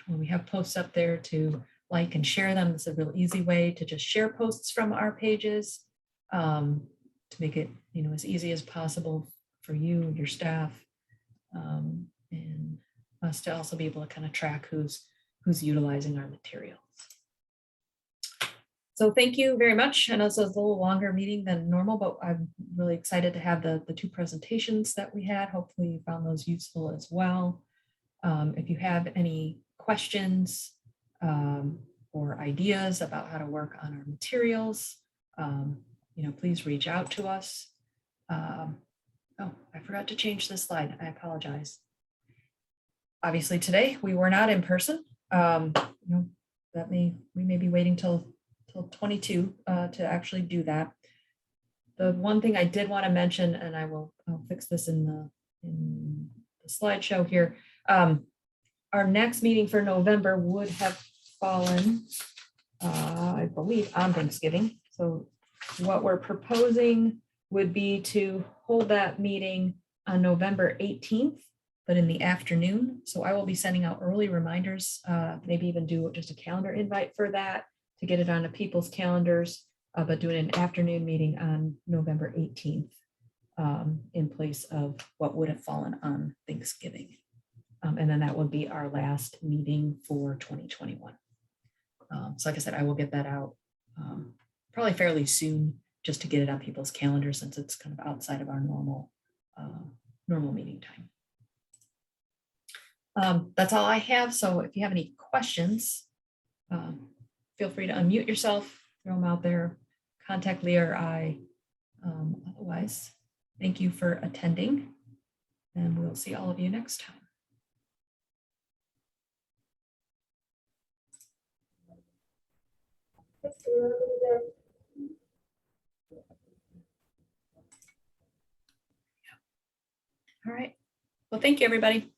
we have posts up there to like and share them. It's a real easy way to just share posts from our pages, to make it as easy as possible for you, your staff, and us to also be able to kind of track who's utilizing our materials. So thank you very much. I know this was a little longer meeting than normal, but I'm really excited to have the two presentations that we had. Hopefully you found those useful as well. If you have any questions or ideas about how to work on our materials, please reach out to us. Oh, I forgot to change this slide. I apologize. Obviously today we were not in person. We may be waiting till 22 to actually do that. The one thing I did want to mention, and I'll fix this in the slideshow here. Our next meeting for November would have fallen, I believe, on Thanksgiving. So what we're proposing would be to hold that meeting on November 18th, but in the afternoon. So I will be sending out early reminders, maybe even do just a calendar invite for that to get it onto people's calendars, but doing an afternoon meeting on November 18th in place of what would have fallen on Thanksgiving. And then that would be our last meeting for 2021. So like I said, I will get that out probably fairly soon, just to get it on people's calendars, since it's kind of outside of our normal meeting time. That's all I have. So if you have any questions, feel free to unmute yourself, throw them out there, contact Leah or I. Otherwise, thank you for attending, and we'll see all of you next time. All right. Well, thank you, everybody.